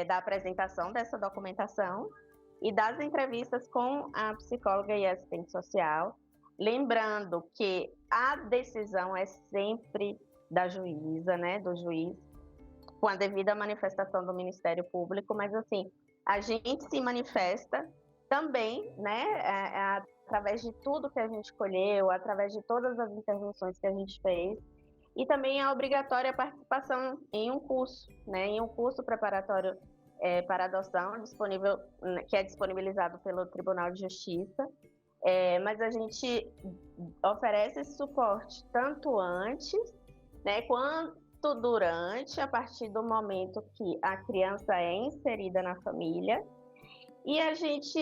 da apresentação dessa documentação e das entrevistas com a psicóloga e assistente social, lembrando que a decisão é sempre da juíza, né, do juiz, com a devida manifestação do Ministério Público, mas assim, a gente se manifesta também, né, através de tudo que a gente colheu, através de todas as intervenções que a gente fez, e também é obrigatória a participação em um curso, né, em um curso preparatório para adoção, disponível, que é disponibilizado pelo Tribunal de Justiça, mas a gente oferece esse suporte tanto antes, né, quanto durante, a partir do momento que a criança é inserida na família, e a gente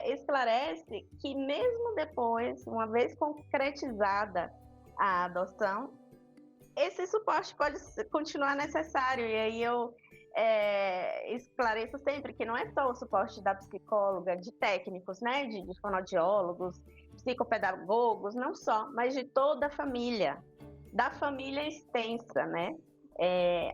esclarece que mesmo depois, uma vez concretizada a adoção, esse suporte pode continuar necessário, e aí eu esclareço sempre que não é só o suporte da psicóloga, de técnicos, né, de fonoaudiólogos, psicopedagogos, não só, mas de toda a família, da família extensa, né?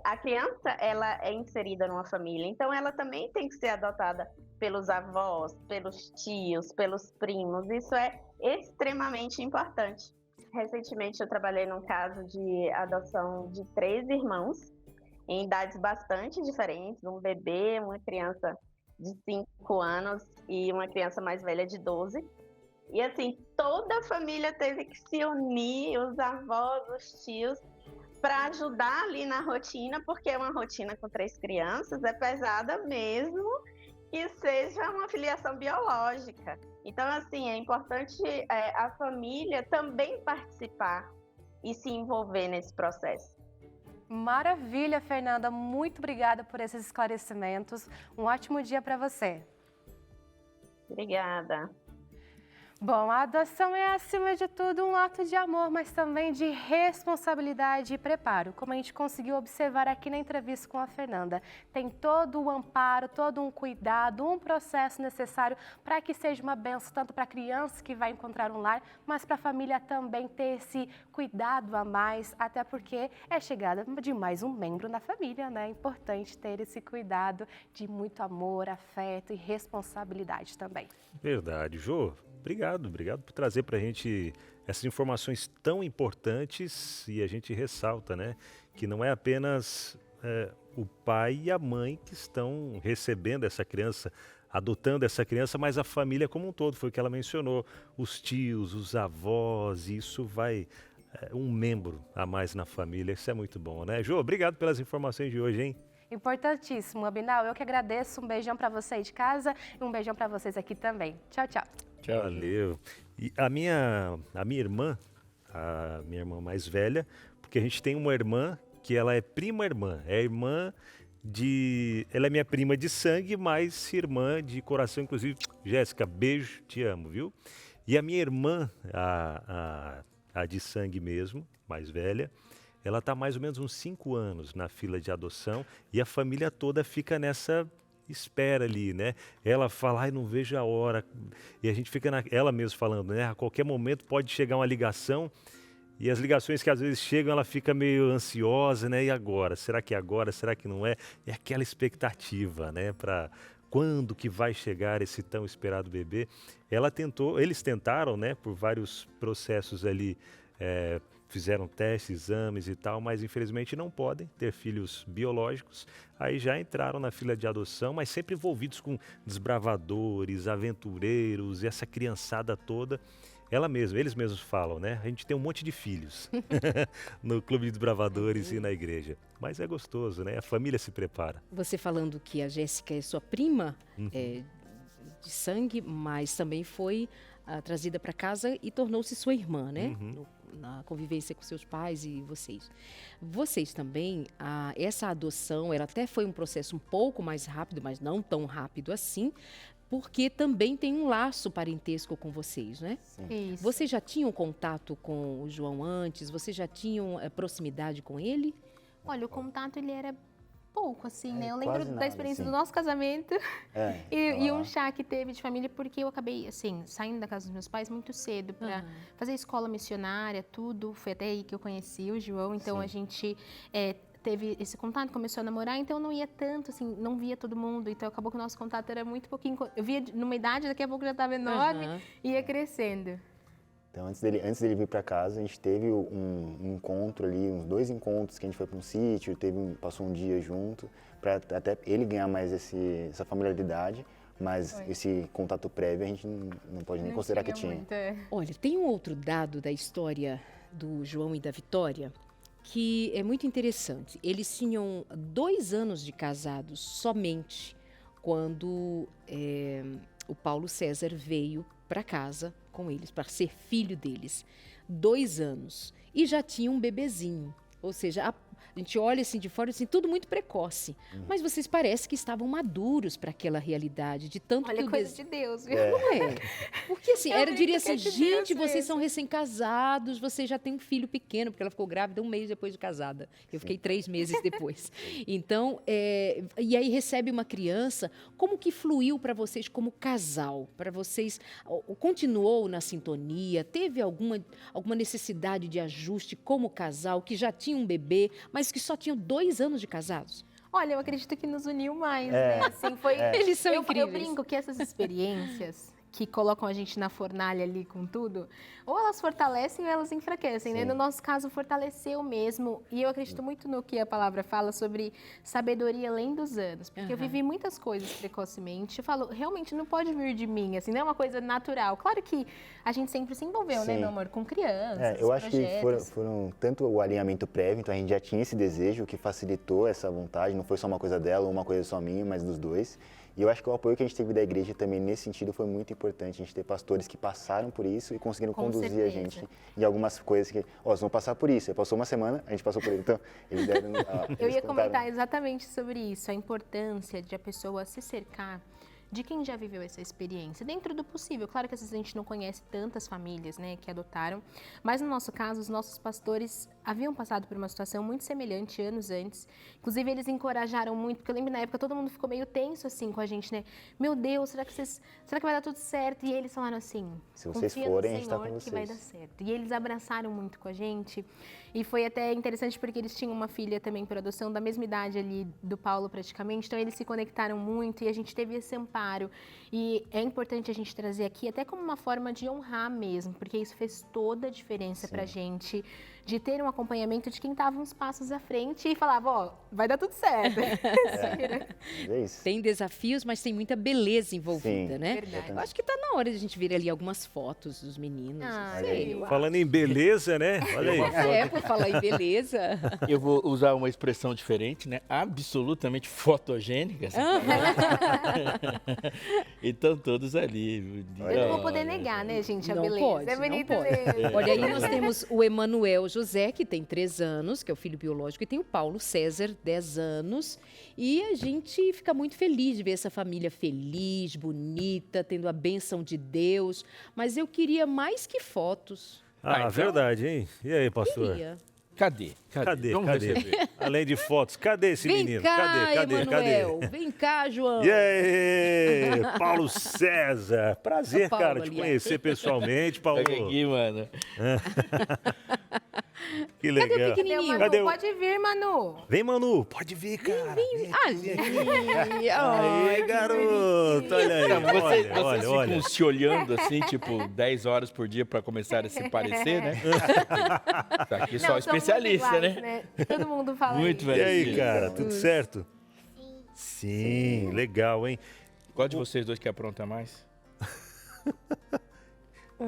A criança, ela é inserida numa família, então ela também tem que ser adotada pelos avós, pelos tios, pelos primos, isso é extremamente importante. Recentemente eu trabalhei num caso de adoção de 3 irmãos, em idades bastante diferentes, um bebê, uma criança de 5 anos e uma criança mais velha de 12. E assim, toda a família teve que se unir, os avós, os tios, para ajudar ali na rotina, porque uma rotina com 3 crianças é pesada mesmo que seja uma filiação biológica. Então, assim, é importante a família também participar e se envolver nesse processo.
Maravilha, Fernanda. Muito obrigada por esses esclarecimentos. Um ótimo dia para você.
Obrigada.
Bom, a adoção é, acima de tudo, um ato de amor, mas também de responsabilidade e preparo. Como a gente conseguiu observar aqui na entrevista com a Fernanda, tem todo o amparo, todo um cuidado, um processo necessário para que seja uma bênção, tanto para a criança que vai encontrar um lar, mas para a família também ter esse cuidado a mais, até porque é chegada de mais um membro na família, né? É importante ter esse cuidado de muito amor, afeto e responsabilidade também.
Verdade, Jô. Obrigado por trazer para a gente essas informações tão importantes, e a gente ressalta, né, que não é apenas o pai e a mãe que estão recebendo essa criança, adotando essa criança, mas a família como um todo, foi o que ela mencionou, os tios, os avós, isso vai um membro a mais na família, isso é muito bom, né? Jô, obrigado pelas informações de hoje, hein?
Importantíssimo, Abinal. Eu que agradeço. Um beijão para você aí de casa e um beijão para vocês aqui também. Tchau, tchau.
Tchau.
Valeu. E a minha irmã mais velha, porque a gente tem uma irmã que ela é prima-irmã, ela é minha prima de sangue, mas irmã de coração, inclusive. Jéssica, beijo, te amo, viu? E a minha irmã, a de sangue mesmo, mais velha, ela está mais ou menos uns 5 anos na fila de adoção e a família toda fica nessa espera ali, né? Ela fala, ai, não vejo a hora. E a gente fica, ela mesma falando, né? A qualquer momento pode chegar uma ligação, e as ligações que às vezes chegam, ela fica meio ansiosa, né? E agora? Será que é agora? Será que não é? É aquela expectativa, né? Para quando que vai chegar esse tão esperado bebê? Eles tentaram, né? Por vários processos ali, fizeram testes, exames e tal, mas infelizmente não podem ter filhos biológicos. Aí já entraram na fila de adoção, mas sempre envolvidos com desbravadores, aventureiros e essa criançada toda. Eles mesmos falam, né? A gente tem um monte de filhos no Clube de Desbravadores e na igreja. Mas é gostoso, né? A família se prepara.
Você falando que a Jéssica é sua prima de sangue, mas também foi trazida para casa e tornou-se sua irmã, né? Na convivência com seus pais e vocês. Vocês também, essa adoção, ela até foi um processo um pouco mais rápido, mas não tão rápido assim, porque também tem um laço parentesco com vocês, né?
Sim. Isso.
Vocês já tinham contato com o João antes? Vocês já tinham proximidade com ele?
Olha, o contato ele era pouco, assim, né? Eu
quase
lembro da
nada,
experiência
assim.
do nosso casamento e
sei lá.
um chá que teve de família, porque eu acabei, assim, saindo da casa dos meus pais muito cedo para fazer escola missionária, tudo. Foi até aí que eu conheci o João, então
Sim.
a gente teve esse contato, começou a namorar, então eu não ia tanto, assim, não via todo mundo. Então acabou que o nosso contato era muito pouquinho. Eu via numa idade, daqui a pouco já estava enorme e ia crescendo.
Então, antes dele vir para casa, a gente teve um encontro ali, uns 2 encontros que a gente foi para um sítio, passou um dia junto, para até ele ganhar mais essa familiaridade, mas esse contato prévio a gente não pode nem considerar que tinha.
Muito,
Olha, tem um outro dado da história do João e da Vitória que é muito interessante. Eles tinham 2 anos de casados somente quando o Paulo César veio para casa com eles, para ser filho deles. 2 anos. E já tinha um bebezinho. Ou seja, a gente olha assim de fora, assim, tudo muito precoce. Mas vocês parecem que estavam maduros para aquela realidade, de tanto
olha,
que
coisa de Deus, viu?
Não é? Porque assim,
Eu
diria
brinco que
assim,
é de
gente,
Deus
vocês
mesmo.
são recém-casados, vocês já têm um filho pequeno, porque ela ficou grávida 1 mês depois de casada. Eu fiquei 3 meses depois. Então, e aí recebe uma criança, como que fluiu para vocês como casal? Para vocês, continuou na sintonia? Teve alguma necessidade de ajuste como casal, que já tinha um bebê, mas que só tinham 2 anos de casados?
Olha, eu acredito que nos uniu mais, né? Assim, foi...
Eles são
eu
incríveis.
brinco que essas experiências que colocam a gente na fornalha ali com tudo, ou elas fortalecem ou elas enfraquecem, né? No nosso caso, fortaleceu mesmo. E eu acredito muito no que a palavra fala sobre sabedoria além dos anos. Porque eu vivi muitas coisas precocemente. Eu falo, realmente não pode vir de mim, assim, não é uma coisa natural. Claro que a gente sempre se envolveu, né, meu amor, com crianças,
Eu acho que
projetos.
foram tanto o alinhamento prévio, então a gente já tinha esse desejo, que facilitou essa vontade, não foi só uma coisa dela ou uma coisa só minha, mas dos dois. E eu acho que o apoio que a gente teve da igreja também nesse sentido foi muito importante. A gente ter pastores que passaram por isso e conseguiram conduzir a gente em algumas coisas que, vocês vão passar por isso. Passou uma semana, a gente passou por isso. Então, eles deram...
Eu ia comentar exatamente sobre isso, a importância de a pessoa se cercar de quem já viveu essa experiência, dentro do possível. Claro que às vezes a gente não conhece tantas famílias, né, que adotaram, mas no nosso caso, os nossos pastores haviam passado por uma situação muito semelhante anos antes. Inclusive, eles encorajaram muito, porque eu lembro na época todo mundo ficou meio tenso assim com a gente, né? Meu Deus, será que vai dar tudo certo? E eles falaram assim,
se vocês
confia
forem,
no
a gente tá
Senhor
com
que vai
vocês.
dar certo. E eles abraçaram muito com a gente. E foi até interessante porque eles tinham uma filha também por adoção, da mesma idade ali do Paulo praticamente, então eles se conectaram muito e a gente teve esse amparo. E é importante a gente trazer aqui até como uma forma de honrar mesmo, porque isso fez toda a diferença pra gente, de ter um acompanhamento de quem estava uns passos à frente e falava, vai dar tudo certo.
É isso.
Tem desafios, mas tem muita beleza envolvida,
Sim,
né?
verdade.
Eu acho que tá na hora de a gente ver ali algumas fotos dos meninos.
Ah,
não sei, eu
Falando em beleza, né? Olha aí.
por falar em beleza.
Eu vou usar uma expressão diferente, né? Absolutamente fotogênicas. Então, todos ali.
Eu não vou poder negar, né, gente, a
Não
beleza.
pode,
é
não
bonita
pode.
mesmo.
Olha, aí nós temos o Emanuel José, que tem 3 anos, que é o filho biológico, e tem o Paulo César, 10 anos. E a gente fica muito feliz de ver essa família feliz, bonita, tendo a bênção de Deus. Mas eu queria mais que fotos.
então?
Verdade, hein? E aí, pastor?
Queria.
Cadê?
Cadê?
Vamos
Cadê?
receber.
Além de fotos, cadê esse
Vem
menino?
cá,
Cadê?
Emanuel. Vem cá, João.
E aí, Paulo César. Prazer,
Paulo,
cara, te
aliás.
conhecer pessoalmente, Paulo.
Pega aqui, mano.
Que
Cadê o
legal.
pequenininho?
Manu,
Cadê o-
pode vir, Manu.
Vem, Manu, pode vir, cara.
Ai,
Aí, garoto, olha aí.
Vocês
Olha, olha.
ficam se olhando assim, tipo, 10 horas por dia pra começar a se parecer, né? Tá aqui só
Não, somos
especialista,
iguais,
né?
Todo mundo fala
Muito
isso.
velho.
E aí, cara, tudo certo? Sim, legal, hein?
Qual de vocês dois que apronta mais?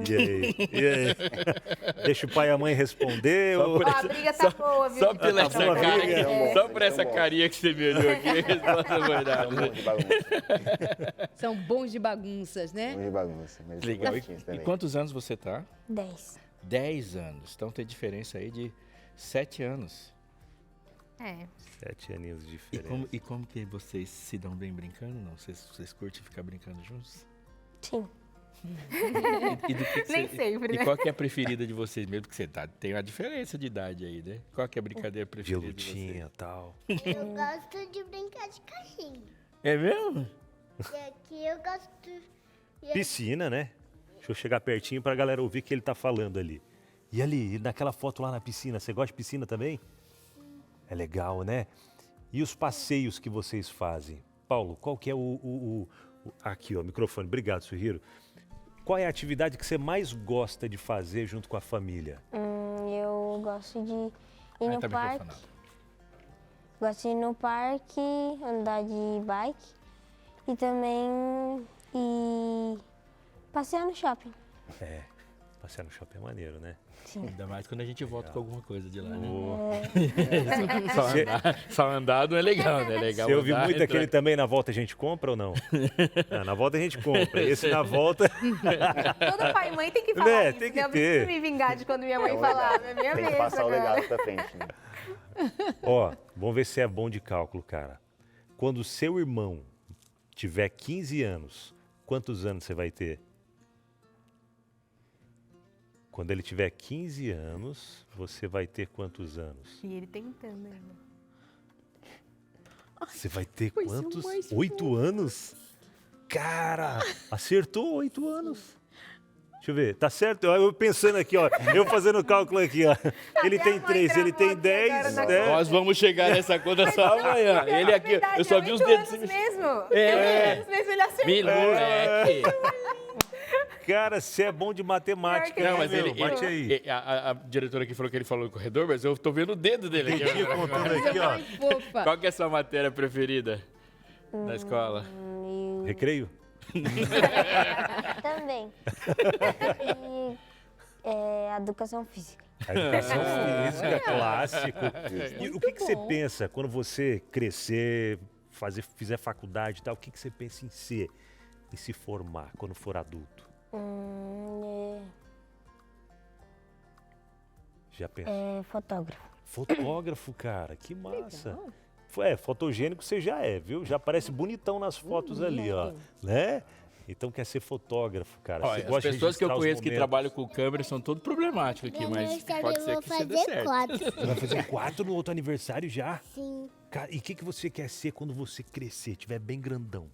E aí? E aí? Deixa o pai e a mãe responder.
Só
ou-
por
Ó, a briga tá boa, viu?
Só pela
Tá
essa
boa,
cara
amiga.
aqui, só por essa carinha que você me olhou aqui, a resposta foi
É um monte
dada.
de bagunça.
São bons de bagunças,
Um
né?
monte de bagunça. Mas
Legal.
bonitinhos
E
também.
quantos anos você tá?
10.
10 anos. Então tem diferença aí de 7 anos.
É.
7 aninhos de
E
diferença.
como que vocês se dão bem brincando? Não? Vocês curtem ficar brincando juntos?
Sim.
E do que
Nem
você-
sempre,
E
né?
qual que é a preferida de vocês mesmo? Porque tem uma diferença de idade aí, né? Qual que é a brincadeira
De
preferida de vocês?
lutinha e tal.
Eu gosto de brincar de carrinho.
É mesmo?
E aqui eu gosto.
Piscina, né? Deixa eu chegar pertinho pra galera ouvir o que ele tá falando ali. E ali, naquela foto lá na piscina, você gosta de piscina também? É legal, né? E os passeios que vocês fazem? Paulo, qual que é aqui, ó, microfone. Obrigado, Suhiro. Qual é a atividade que você mais gosta de fazer junto com a família?
Eu gosto de ir no parque. Gosto de ir no parque, andar de bike e também ir passear no shopping.
É, passear no shopping é maneiro, né?
Sim.
Ainda mais quando a gente volta com alguma coisa de lá, né?
Oh.
Só andar não é legal, né? É legal.
Você ouviu
andar,
muito aquele também, na volta a gente compra ou não? Na volta a gente compra. Esse na volta...
Todo pai e mãe tem que falar
Né,
isso,
tem que
né? Eu
ter.
preciso me vingar de quando minha mãe
É o
falava.
legado.
É minha
Tem
vez
que passar o
agora.
legado pra frente, né?
Ó, vamos ver se é bom de cálculo, cara. Quando o seu irmão tiver 15 anos, quantos anos você vai ter? Quando ele tiver 15 anos, você vai ter quantos anos?
E ele tentando, né?
Você vai ter
Vai ser o
quantos?
mais
8 anos? Cara, acertou 8 anos. Deixa eu ver, tá certo? Eu pensando aqui, ó, eu fazendo o cálculo aqui, ó. Ele
Até
tem
a mãe
3, ele tem
travou aqui agora
10,
na
né?
Nós vamos chegar nessa conta só amanhã. Ele aqui, eu só vi os dedos.
mesmo.
É.
8 anos mesmo, ele acertou.
Moleque.
Cara, você é bom de matemática,
Pior
Não,
que
mas
né,
ele,
meu? Bate aí.
a diretora aqui falou que ele falou no corredor, mas eu tô vendo o dedo dele aqui.
Entendi, contando aqui, ó.
Ai, fofa.
Qual que é a sua matéria preferida na escola?
Recreio?
Também. E educação física.
A educação física, clássico. E o que você
bom.
pensa quando você crescer, fizer faculdade e tal? O que você pensa em ser, em se formar quando for adulto? Já pensa?
Fotógrafo.
Fotógrafo, cara, que massa.
Legal.
Fotogênico você já é, viu? Já parece bonitão nas fotos ali, ó. Né? Então quer ser fotógrafo, cara. Você
Olha, as
gosta de
pessoas que eu
registrar os
conheço que
momentos.
trabalham com câmera são todos problemáticos aqui, mas pode ser que você dê certo.
4.
Você vai fazer 4 no outro aniversário já?
Sim.
Cara, e o que você quer ser quando você crescer, tiver bem grandão?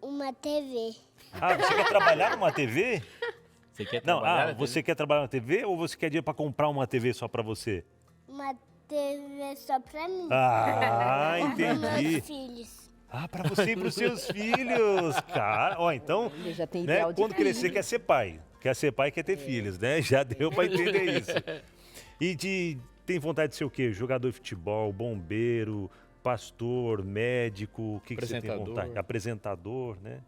Uma TV.
Ah, você quer trabalhar numa TV?
Você quer
Não,
trabalhar? na
você quer trabalhar na TV ou você quer dinheiro pra comprar uma TV só pra você?
Uma TV só pra mim.
Ah,
Para
entendi.
meus filhos.
Ah, pra você e pros seus filhos, cara. Ó, então,
Ele já tem
né,
ideal de
quando crescer quer ser pai. Quer ser pai, quer ter filhos, né? Já deu pra entender isso. E tem vontade de ser o quê? Jogador de futebol, bombeiro, pastor, médico, o que você tem
Apresentador.
vontade? Apresentador, né?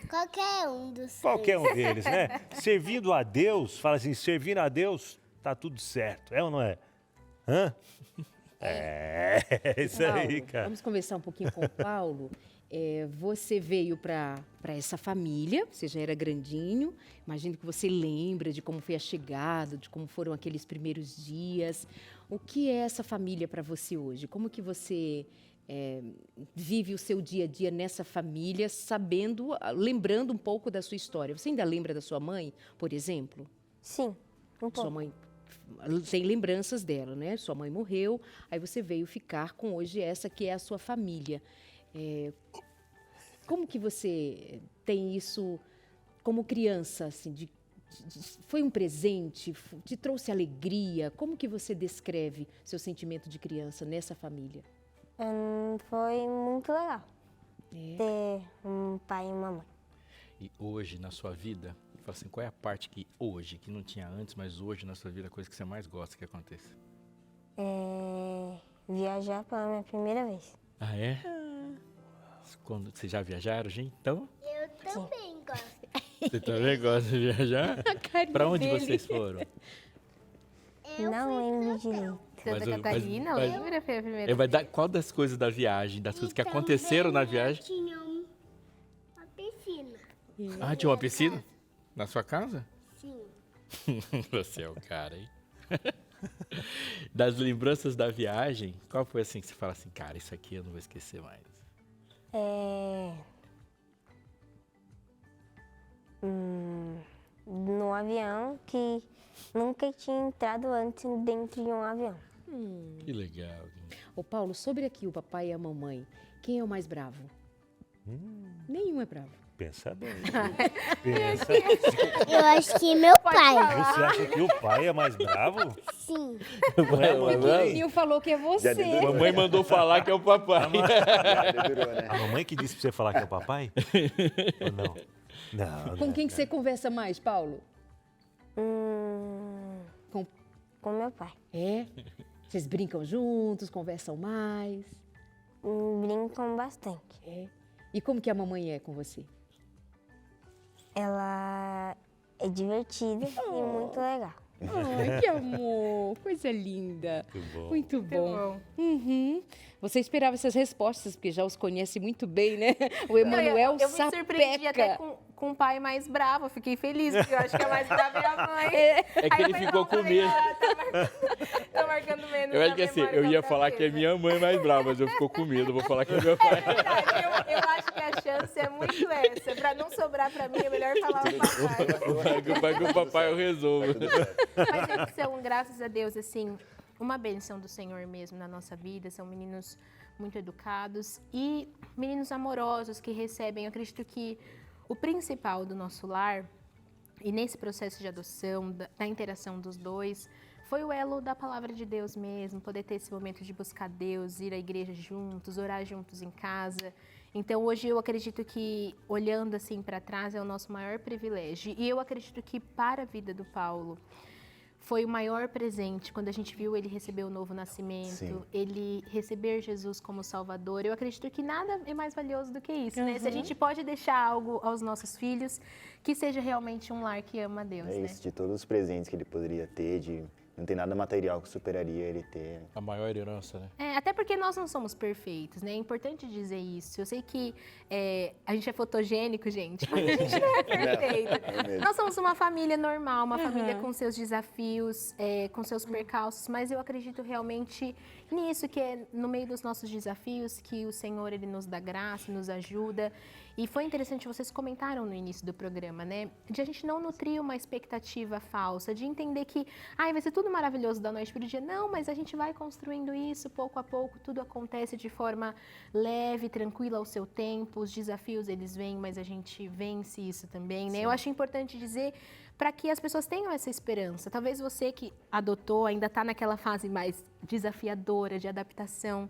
Qualquer um dos
Qualquer um deles, né? Servindo a Deus, fala assim, servindo a Deus, tá tudo certo. É ou não é? Hã? É, isso aí,
Paulo,
cara.
vamos conversar um pouquinho com o Paulo. Você veio para essa família, você já era grandinho, imagino que você lembra de como foi a chegada, de como foram aqueles primeiros dias. O que é essa família para você hoje? Como que você vive o seu dia a dia nessa família, lembrando um pouco da sua história? Você ainda lembra da sua mãe, por exemplo?
Sim, um
Sua
pouco.
mãe tem lembranças dela, né? Sua mãe morreu, aí você veio ficar com hoje essa que é a sua família. Como que você tem isso como criança, assim, foi um presente, te trouxe alegria? Como que você descreve seu sentimento de criança nessa família?
Foi muito legal ter um pai e uma mãe.
E hoje, na sua vida, fala assim, qual é a parte que hoje, que não tinha antes, mas hoje na sua vida, a coisa que você mais gosta que aconteça?
Viajar pela minha primeira vez.
Ah, é? Quando vocês já viajaram, gente? Então,
Eu também gosto.
você também gosta de viajar? Pra onde vocês foram?
Não lembro direito.
Mas
Santa
o-
Catarina,
mas-
lembra? Foi a primeira.
Vai dar qual das coisas da viagem, das coisas que aconteceram na viagem?
Tinha uma piscina.
Ah, tinha uma piscina? Na sua casa?
Sim.
Você é o cara, hein? Das lembranças da viagem, qual foi assim que você fala assim, cara, isso aqui eu não vou esquecer mais?
No avião que nunca tinha entrado antes dentro de um avião.
Que legal.
Ô Paulo, sobre aqui o papai e a mamãe, quem é o mais bravo? Nenhum é bravo.
Pensa bem. Pensa.
Eu acho que meu pai.
Você acha que o pai é mais bravo?
Sim.
Não é,
O
mamãe?
pequenininho falou que é
Já
você.
dedurou,
Mamãe mandou falar que é o papai.
Já dedurou, né?
A mamãe que disse pra você falar que é o papai? Ou não? Não.
Com quem que você conversa mais, Paulo? Com...
Com meu pai.
É? Vocês brincam juntos, conversam mais?
Brincam bastante.
É. E como que a mamãe é com você?
Ela é divertida e muito legal.
Ai, que amor, coisa linda.
Muito bom.
Muito bom. Uhum. Você esperava essas respostas, porque já os conhece muito bem, né? O Emanuel
Eu me surpreendi até
sapeca.
com um pai mais bravo. Eu fiquei feliz, porque eu acho que a mais brava é a mãe.
É que
Aí
ele
eu
ficou com
falei,
medo.
Tá marcando menos.
Eu acho
na
que assim,
memória
eu ia
da
falar que é
braveza.
minha mãe mais brava, mas eu ficou com medo. Vou falar que é meu pai.
Eu acho que a chance é muito essa. Pra não sobrar pra mim, é melhor falar o papai.
Com o papai eu resolvo.
Mas eles são, graças a Deus, assim, uma bênção do Senhor mesmo na nossa vida. São meninos muito educados e meninos amorosos que recebem. Eu acredito que o principal do nosso lar, e nesse processo de adoção, da interação dos dois, foi o elo da palavra de Deus mesmo, poder ter esse momento de buscar Deus, ir à igreja juntos, orar juntos em casa. Então, hoje eu acredito que, olhando assim para trás, é o nosso maior privilégio. E eu acredito que para a vida do Paulo, foi o maior presente quando a gente viu ele receber o novo nascimento,
Sim.
ele receber Jesus como Salvador. Eu acredito que nada é mais valioso do que isso, né? Se a gente pode deixar algo aos nossos filhos, que seja realmente um lar que ama a Deus,
É
né?
isso, de todos os presentes que ele poderia ter, não tem nada material que superaria ele ter.
A maior herança, né?
Até porque nós não somos perfeitos, né? É importante dizer isso. Eu sei que a gente é fotogênico, gente, mas a gente não é perfeito.
é mesmo.
Nós somos uma família normal, uma família com seus desafios, com seus percalços, mas eu acredito realmente nisso, que é no meio dos nossos desafios que o Senhor, Ele nos dá graça, nos ajuda. E foi interessante, vocês comentaram no início do programa, né? De a gente não nutrir uma expectativa falsa, de entender que, vai ser tudo maravilhoso da noite para o dia. Não, mas a gente vai construindo isso pouco a pouco, tudo acontece de forma leve, tranquila ao seu tempo, os desafios eles vêm, mas a gente vence isso também, né?
Sim.
Eu acho importante dizer para que as pessoas tenham essa esperança. Talvez você que adotou ainda está naquela fase mais desafiadora de adaptação,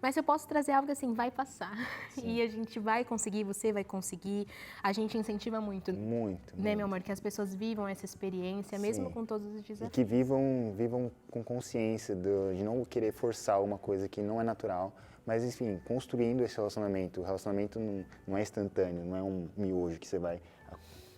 mas eu posso trazer algo assim, vai passar.
Sim.
E a gente vai conseguir, você vai conseguir. A gente incentiva muito,
Muito.
né, meu amor? Que as pessoas vivam essa experiência, mesmo
Sim.
com todos os
E
desafios.
que vivam com consciência de não querer forçar uma coisa que não é natural, mas enfim, construindo esse relacionamento. O relacionamento não é instantâneo, não é um miojo que você vai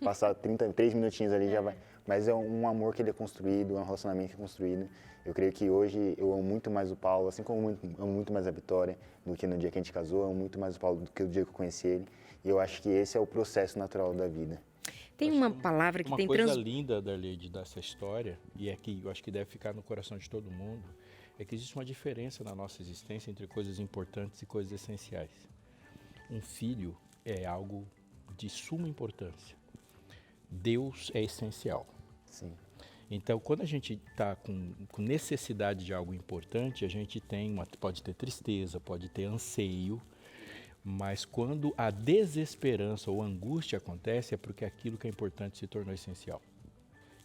passar 3 minutinhos ali já vai. Mas é um amor que ele é construído, é um relacionamento que é construído. Eu creio que hoje eu amo muito mais o Paulo, assim como eu amo muito mais a Vitória do que no dia que a gente casou, eu amo muito mais o Paulo do que o dia que eu conheci ele. E eu acho que esse é o processo natural da vida.
Tem uma palavra que
Uma
tem
coisa linda, Darleide, dessa história, e é que eu acho que deve ficar no coração de todo mundo, é que existe uma diferença na nossa existência entre coisas importantes e coisas essenciais. Um filho é algo de suma importância. Deus é essencial.
Sim.
Então, quando a gente está com necessidade de algo importante, a gente pode ter tristeza, pode ter anseio, mas quando a desesperança ou angústia acontece, é porque aquilo que é importante se tornou essencial.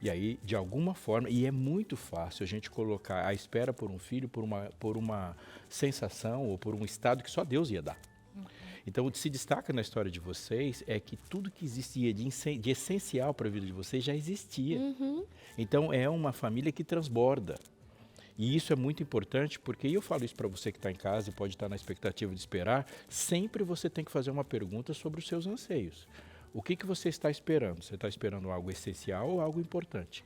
E aí, de alguma forma, e é muito fácil a gente colocar a espera por um filho por uma sensação ou por um estado que só Deus ia dar. Então, o que se destaca na história de vocês é que tudo que existia de essencial para a vida de vocês já existia. Então, é uma família que transborda. E isso é muito importante porque, e eu falo isso para você que está em casa e pode estar na expectativa de esperar, sempre você tem que fazer uma pergunta sobre os seus anseios. O que você está esperando? Você está esperando algo essencial ou algo importante?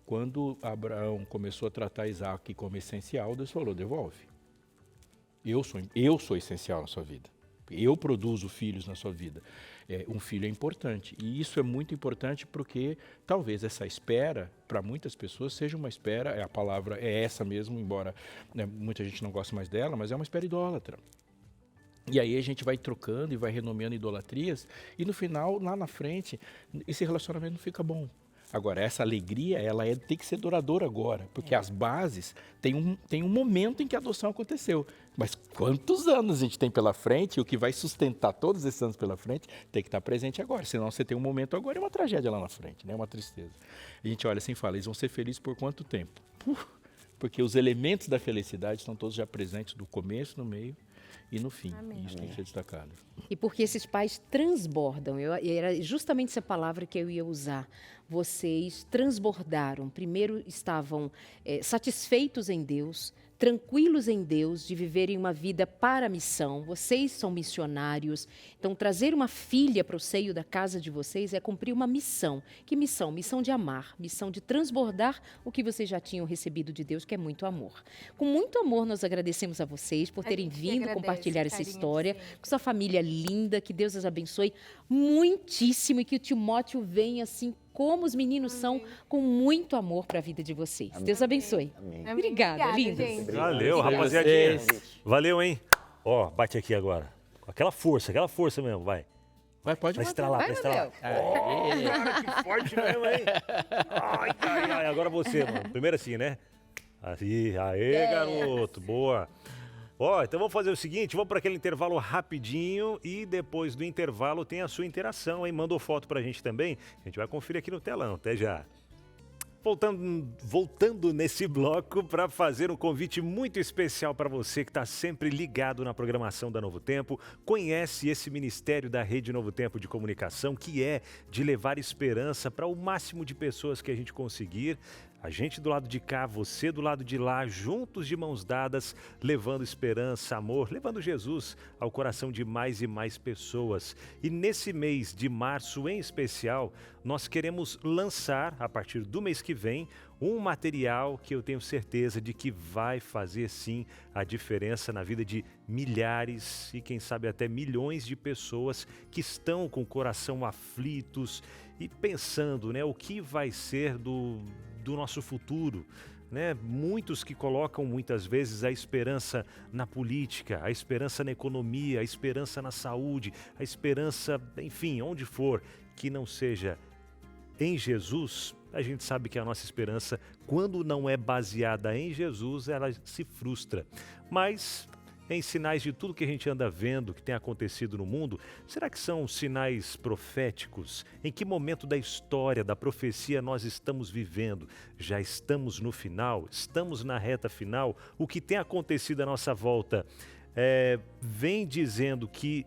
Quando Abraão começou a tratar Isaac como essencial, Deus falou, devolve. Eu sou essencial na sua vida. Eu produzo filhos na sua vida. Um filho é importante. E isso é muito importante porque talvez essa espera, para muitas pessoas, seja uma espera, a palavra é essa mesmo, embora muita gente não goste mais dela, mas é uma espera idólatra. E aí a gente vai trocando e vai renomeando idolatrias e no final, lá na frente, esse relacionamento não fica bom. Agora, essa alegria, tem que ser duradoura agora, porque as bases, tem um momento em que a adoção aconteceu, Mas quantos anos a gente tem pela frente, e o que vai sustentar todos esses anos pela frente tem que estar presente agora. Senão você tem um momento agora e uma tragédia lá na frente, né? Uma tristeza. A gente olha assim e fala, eles vão ser felizes por quanto tempo? Porque os elementos da felicidade estão todos já presentes no começo, no meio e no fim.
Amém.
Isso tem que ser destacado.
E porque esses pais transbordam, era justamente essa palavra que eu ia usar. Vocês transbordaram. Primeiro estavam satisfeitos em Deus, tranquilos em Deus, de viverem uma vida para a missão. Vocês são missionários. Então, trazer uma filha para o seio da casa de vocês é cumprir uma missão. Que missão? Missão de amar, missão de transbordar o que vocês já tinham recebido de Deus, que é muito amor. Com muito amor, nós agradecemos a vocês por terem vindo compartilhar essa história com sua família linda. Que Deus os abençoe muitíssimo e que o Timóteo venha assim como os meninos são, com muito amor para a vida de vocês.
Amém.
Deus abençoe.
Amém.
Obrigada, lindas.
gente.
Valeu, rapaziadinha. Valeu, hein? Ó, bate aqui agora. Com aquela força mesmo, vai.
Vai, pode
Vai
matar.
estralar, vai estralar. Cara, que forte mesmo, hein? Ai, agora você, mano. Primeiro assim, né? Aí, aê, garoto, boa. Ó, então vamos fazer o seguinte, vamos para aquele intervalo rapidinho e depois do intervalo tem a sua interação, hein? Mandou foto pra gente também, a gente vai conferir aqui no telão, até já. Voltando nesse bloco para fazer um convite muito especial para você que está sempre ligado na programação da Novo Tempo, conhece esse ministério da Rede Novo Tempo de Comunicação, que é de levar esperança para o máximo de pessoas que a gente conseguir. A gente do lado de cá, você do lado de lá, juntos de mãos dadas, levando esperança, amor, levando Jesus ao coração de mais e mais pessoas. E nesse mês de março em especial, nós queremos lançar, a partir do mês que vem, um material que eu tenho certeza de que vai fazer sim a diferença na vida de milhares e quem sabe até milhões de pessoas que estão com o coração aflitos e pensando, né, o que vai ser do nosso futuro, né? Muitos que colocam muitas vezes a esperança na política, a esperança na economia, a esperança na saúde, a esperança, enfim, onde for, que não seja em Jesus. A gente sabe que a nossa esperança, quando não é baseada em Jesus, ela se frustra. Mas em sinais de tudo que a gente anda vendo, que tem acontecido no mundo, será que são sinais proféticos? Em que momento da história, da profecia nós estamos vivendo? Já estamos no final? Estamos na reta final? O que tem acontecido à nossa volta vem dizendo que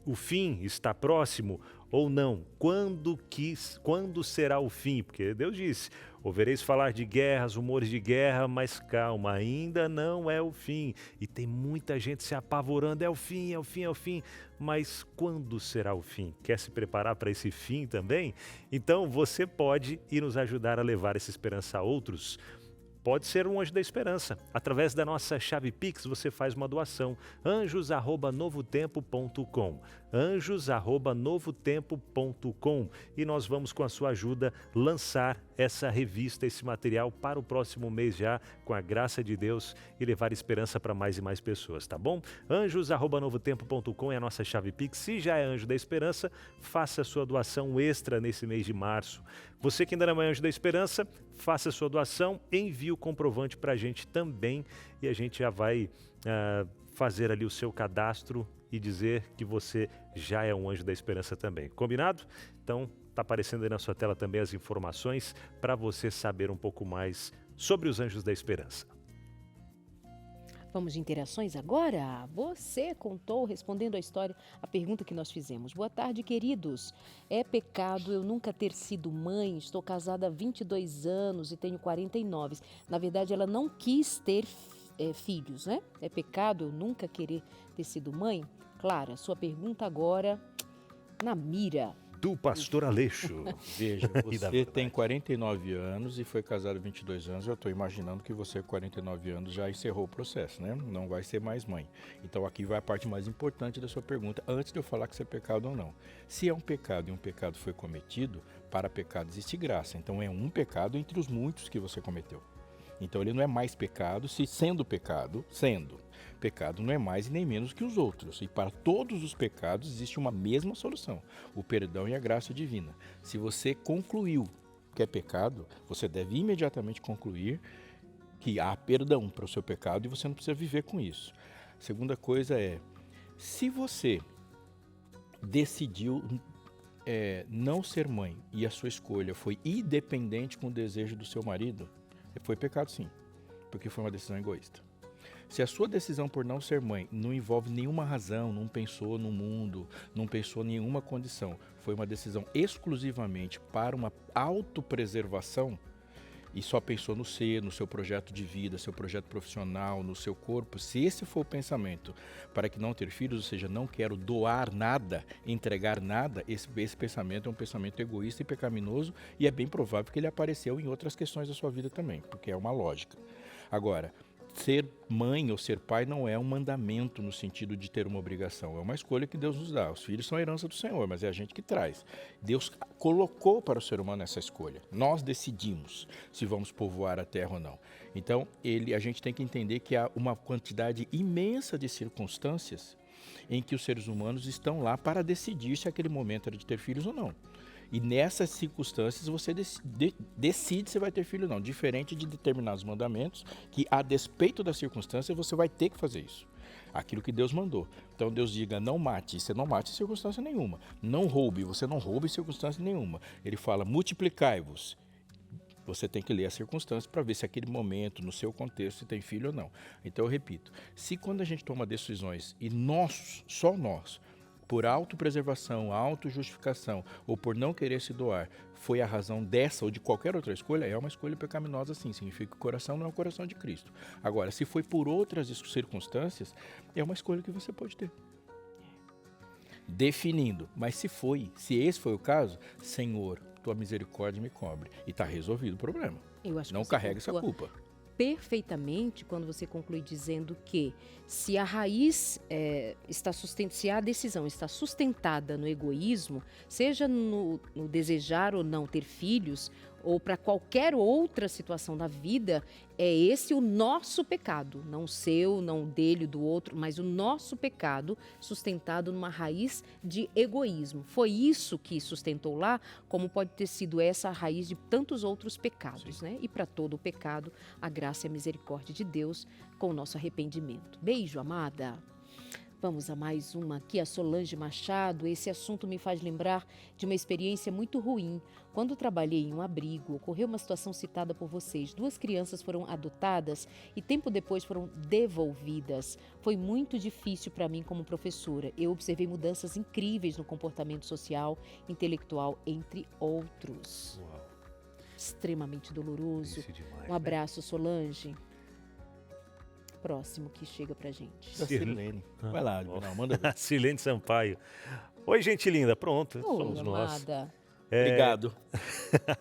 o fim está próximo ou não? Quando será o fim? Porque Deus disse, ouvireis falar de guerras, rumores de guerra, mas calma, ainda não é o fim. E tem muita gente se apavorando, é o fim, é o fim, é o fim. Mas quando será o fim? Quer se preparar para esse fim também? Então você pode ir nos ajudar a levar essa esperança a outros. Pode ser um Anjo da Esperança. Através da nossa chave Pix, você faz uma doação. anjos@novotempo.com. anjos@novotempo.com. E nós vamos, com a sua ajuda, lançar essa revista, esse material para o próximo mês já, com a graça de Deus, e levar esperança para mais e mais pessoas, tá bom? anjos@novotempo.com é a nossa chave Pix. Se já é Anjo da Esperança, faça a sua doação extra nesse mês de março. Você que ainda não é Anjo da Esperança, faça a sua doação, envie o comprovante para a gente também e a gente já vai fazer ali o seu cadastro e dizer que você já é um Anjo da Esperança também. Combinado? Então, está aparecendo aí na sua tela também as informações para você saber um pouco mais sobre os Anjos da Esperança.
Vamos de interações agora? Você contou, respondendo a pergunta que nós fizemos. Boa tarde, queridos. É pecado eu nunca ter sido mãe? Estou casada há 22 anos e tenho 49. Na verdade, ela não quis ter filhos, né? É pecado eu nunca querer ter sido mãe? Clara, sua pergunta agora na mira.
Do pastor Aleixo.
Veja, você tem 49 anos e foi casado há 22 anos. Eu estou imaginando que você, com 49 anos, já encerrou o processo, né? Não vai ser mais mãe. Então aqui vai a parte mais importante da sua pergunta, antes de eu falar que isso é pecado ou não. Se é um pecado e um pecado foi cometido, para pecado existe graça. Então é um pecado entre os muitos que você cometeu. Então ele não é mais pecado, se sendo pecado não é mais e nem menos que os outros. E para todos os pecados existe uma mesma solução, o perdão e a graça divina. Se você concluiu que é pecado, você deve imediatamente concluir que há perdão para o seu pecado e você não precisa viver com isso. Segunda coisa é, se você decidiu não ser mãe e a sua escolha foi independente com o desejo do seu marido, foi pecado sim, porque foi uma decisão egoísta. Se a sua decisão por não ser mãe não envolve nenhuma razão, não pensou no mundo, não pensou em nenhuma condição, foi uma decisão exclusivamente para uma autopreservação e só pensou no ser, no seu projeto de vida, seu projeto profissional, no seu corpo, se esse for o pensamento para que não ter filhos, ou seja, não quero doar nada, entregar nada, esse pensamento é um pensamento egoísta e pecaminoso e é bem provável que ele apareceu em outras questões da sua vida também, porque é uma lógica. Agora, ser mãe ou ser pai não é um mandamento no sentido de ter uma obrigação, é uma escolha que Deus nos dá. Os filhos são a herança do Senhor, mas é a gente que traz. Deus colocou para o ser humano essa escolha. Nós decidimos se vamos povoar a terra ou não. Então, a gente tem que entender que há uma quantidade imensa de circunstâncias em que os seres humanos estão lá para decidir se aquele momento era de ter filhos ou não. E nessas circunstâncias você decide se vai ter filho ou não, diferente de determinados mandamentos que, a despeito da circunstância, você vai ter que fazer isso. Aquilo que Deus mandou. Então Deus diga, não mate, você não mate em circunstância nenhuma. Não roube, você não roube em circunstância nenhuma. Ele fala, multiplicai-vos. Você tem que ler as circunstâncias para ver se aquele momento, no seu contexto, se tem filho ou não. Então eu repito, se quando a gente toma decisões e só nós, por autopreservação, autojustificação ou por não querer se doar, foi a razão dessa ou de qualquer outra escolha, é uma escolha pecaminosa sim, significa que o coração não é o coração de Cristo. Agora, se foi por outras circunstâncias, é uma escolha que você pode ter. Definindo, mas se esse foi o caso, Senhor, tua misericórdia me cobre. E está resolvido o problema.
Eu acho
não
que
carrega essa culpa.
Perfeitamente quando você conclui dizendo que se a raiz se a decisão está sustentada no egoísmo, seja no desejar ou não ter filhos, ou para qualquer outra situação da vida, é esse o nosso pecado, não o seu, não o dele, do outro, mas o nosso pecado sustentado numa raiz de egoísmo. Foi isso que sustentou lá, como pode ter sido essa a raiz de tantos outros pecados, né? E para todo o pecado, a graça e a misericórdia de Deus com o nosso arrependimento. Beijo, amada! Vamos a mais uma aqui, a Solange Machado. Esse assunto me faz lembrar de uma experiência muito ruim. Quando trabalhei em um abrigo, ocorreu uma situação citada por vocês. 2 crianças foram adotadas e tempo depois foram devolvidas. Foi muito difícil para mim como professora. Eu observei mudanças incríveis no comportamento social, intelectual, entre outros.
Uau.
Extremamente doloroso.
Demais,
um abraço, Solange. Próximo que chega pra gente.
Sirlene. Vai lá, não, manda ver.
Sirlene Sampaio. Oi, gente linda. Pronto, somos nós.
Obrigado.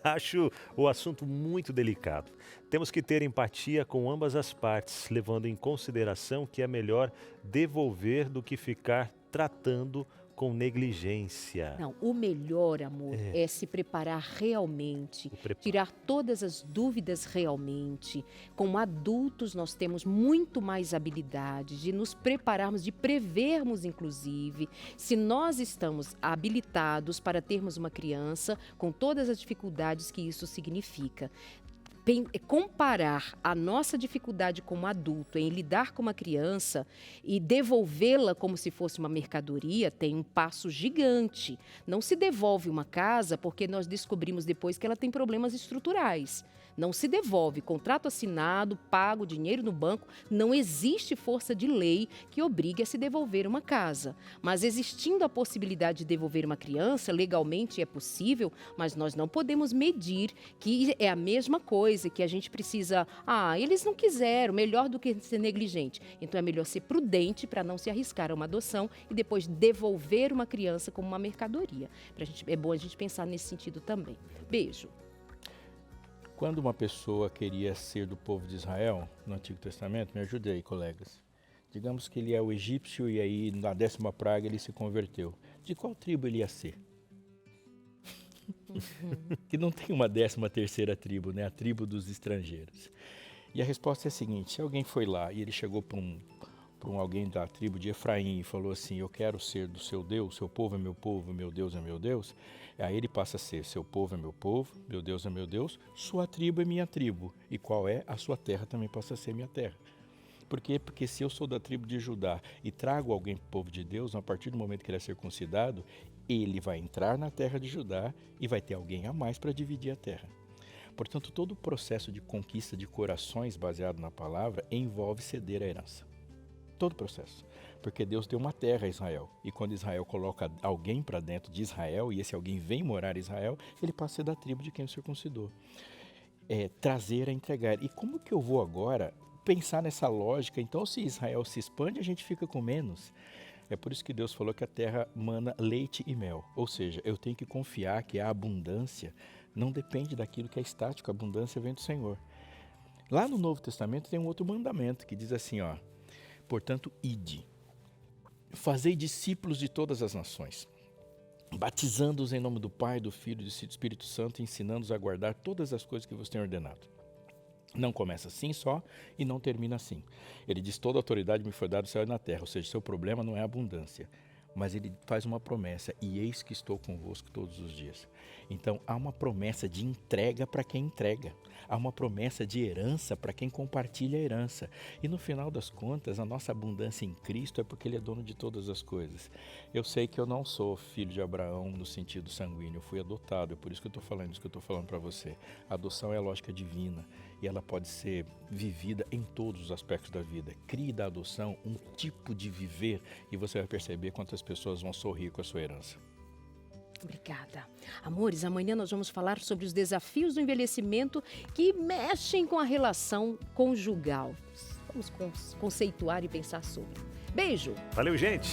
Acho o assunto muito delicado. Temos que ter empatia com ambas as partes, levando em consideração que é melhor devolver do que ficar tratando com negligência.
Não, o melhor, amor, é se preparar realmente, tirar todas as dúvidas realmente. Como adultos, nós temos muito mais habilidade de nos prepararmos, de prevermos, inclusive, se nós estamos habilitados para termos uma criança com todas as dificuldades que isso significa. Comparar a nossa dificuldade como adulto em lidar com uma criança e devolvê-la como se fosse uma mercadoria tem um passo gigante. Não se devolve uma casa porque nós descobrimos depois que ela tem problemas estruturais. Não se devolve. Contrato assinado, pago, dinheiro no banco. Não existe força de lei que obrigue a se devolver uma casa. Mas existindo a possibilidade de devolver uma criança, legalmente é possível, mas nós não podemos medir que é a mesma coisa, que a gente precisa... eles não quiseram, melhor do que ser negligente. Então é melhor ser prudente para não se arriscar a uma adoção e depois devolver uma criança como uma mercadoria. É bom a gente pensar nesse sentido também. Beijo.
Quando uma pessoa queria ser do povo de Israel, no Antigo Testamento, me ajude aí, colegas. Digamos que ele é o egípcio e aí na 10ª praga ele se converteu. De qual tribo ele ia ser? Que não tem uma 13ª tribo, né? A tribo dos estrangeiros. E a resposta é a seguinte, se alguém foi lá e ele chegou para alguém da tribo de Efraim e falou assim, eu quero ser do seu Deus, seu povo é meu povo, meu Deus é meu Deus, aí ele passa a ser, seu povo é meu povo, meu Deus é meu Deus, sua tribo é minha tribo. E qual é? A sua terra também passa a ser minha terra. Por quê? Porque se eu sou da tribo de Judá e trago alguém para o povo de Deus, a partir do momento que ele é circuncidado, ele vai entrar na terra de Judá e vai ter alguém a mais para dividir a terra. Portanto, todo o processo de conquista de corações baseado na palavra envolve ceder a herança. Todo o processo. Porque Deus deu uma terra a Israel. E quando Israel coloca alguém para dentro de Israel, e esse alguém vem morar em Israel, ele passa a ser da tribo de quem o circuncidou. Trazer a entregar. E como que eu vou agora pensar nessa lógica? Então, se Israel se expande, a gente fica com menos. É por isso que Deus falou que a terra mana leite e mel. Ou seja, eu tenho que confiar que a abundância não depende daquilo que é estático, a abundância vem do Senhor. Lá no Novo Testamento tem um outro mandamento que diz assim, ó, portanto, ide, fazei discípulos de todas as nações, batizando-os em nome do Pai, do Filho e do Espírito Santo, ensinando-os a guardar todas as coisas que vos tenho ordenado. Não começa assim só e não termina assim. Ele diz, toda autoridade me foi dada no céu e na terra, ou seja, seu problema não é a abundância. Mas ele faz uma promessa, e eis que estou convosco todos os dias. Então, há uma promessa de entrega para quem entrega. Há uma promessa de herança para quem compartilha a herança. E no final das contas, a nossa abundância em Cristo é porque Ele é dono de todas as coisas. Eu sei que eu não sou filho de Abraão no sentido sanguíneo, eu fui adotado, é por isso que eu estou falando isso que eu estou falando para você. A adoção é a lógica divina e ela pode ser vivida em todos os aspectos da vida. Crie da adoção um tipo de viver e você vai perceber quantas pessoas vão sorrir com a sua herança.
Obrigada. Amores, amanhã nós vamos falar sobre os desafios do envelhecimento que mexem com a relação conjugal. Vamos conceituar e pensar sobre. Beijo!
Valeu, gente!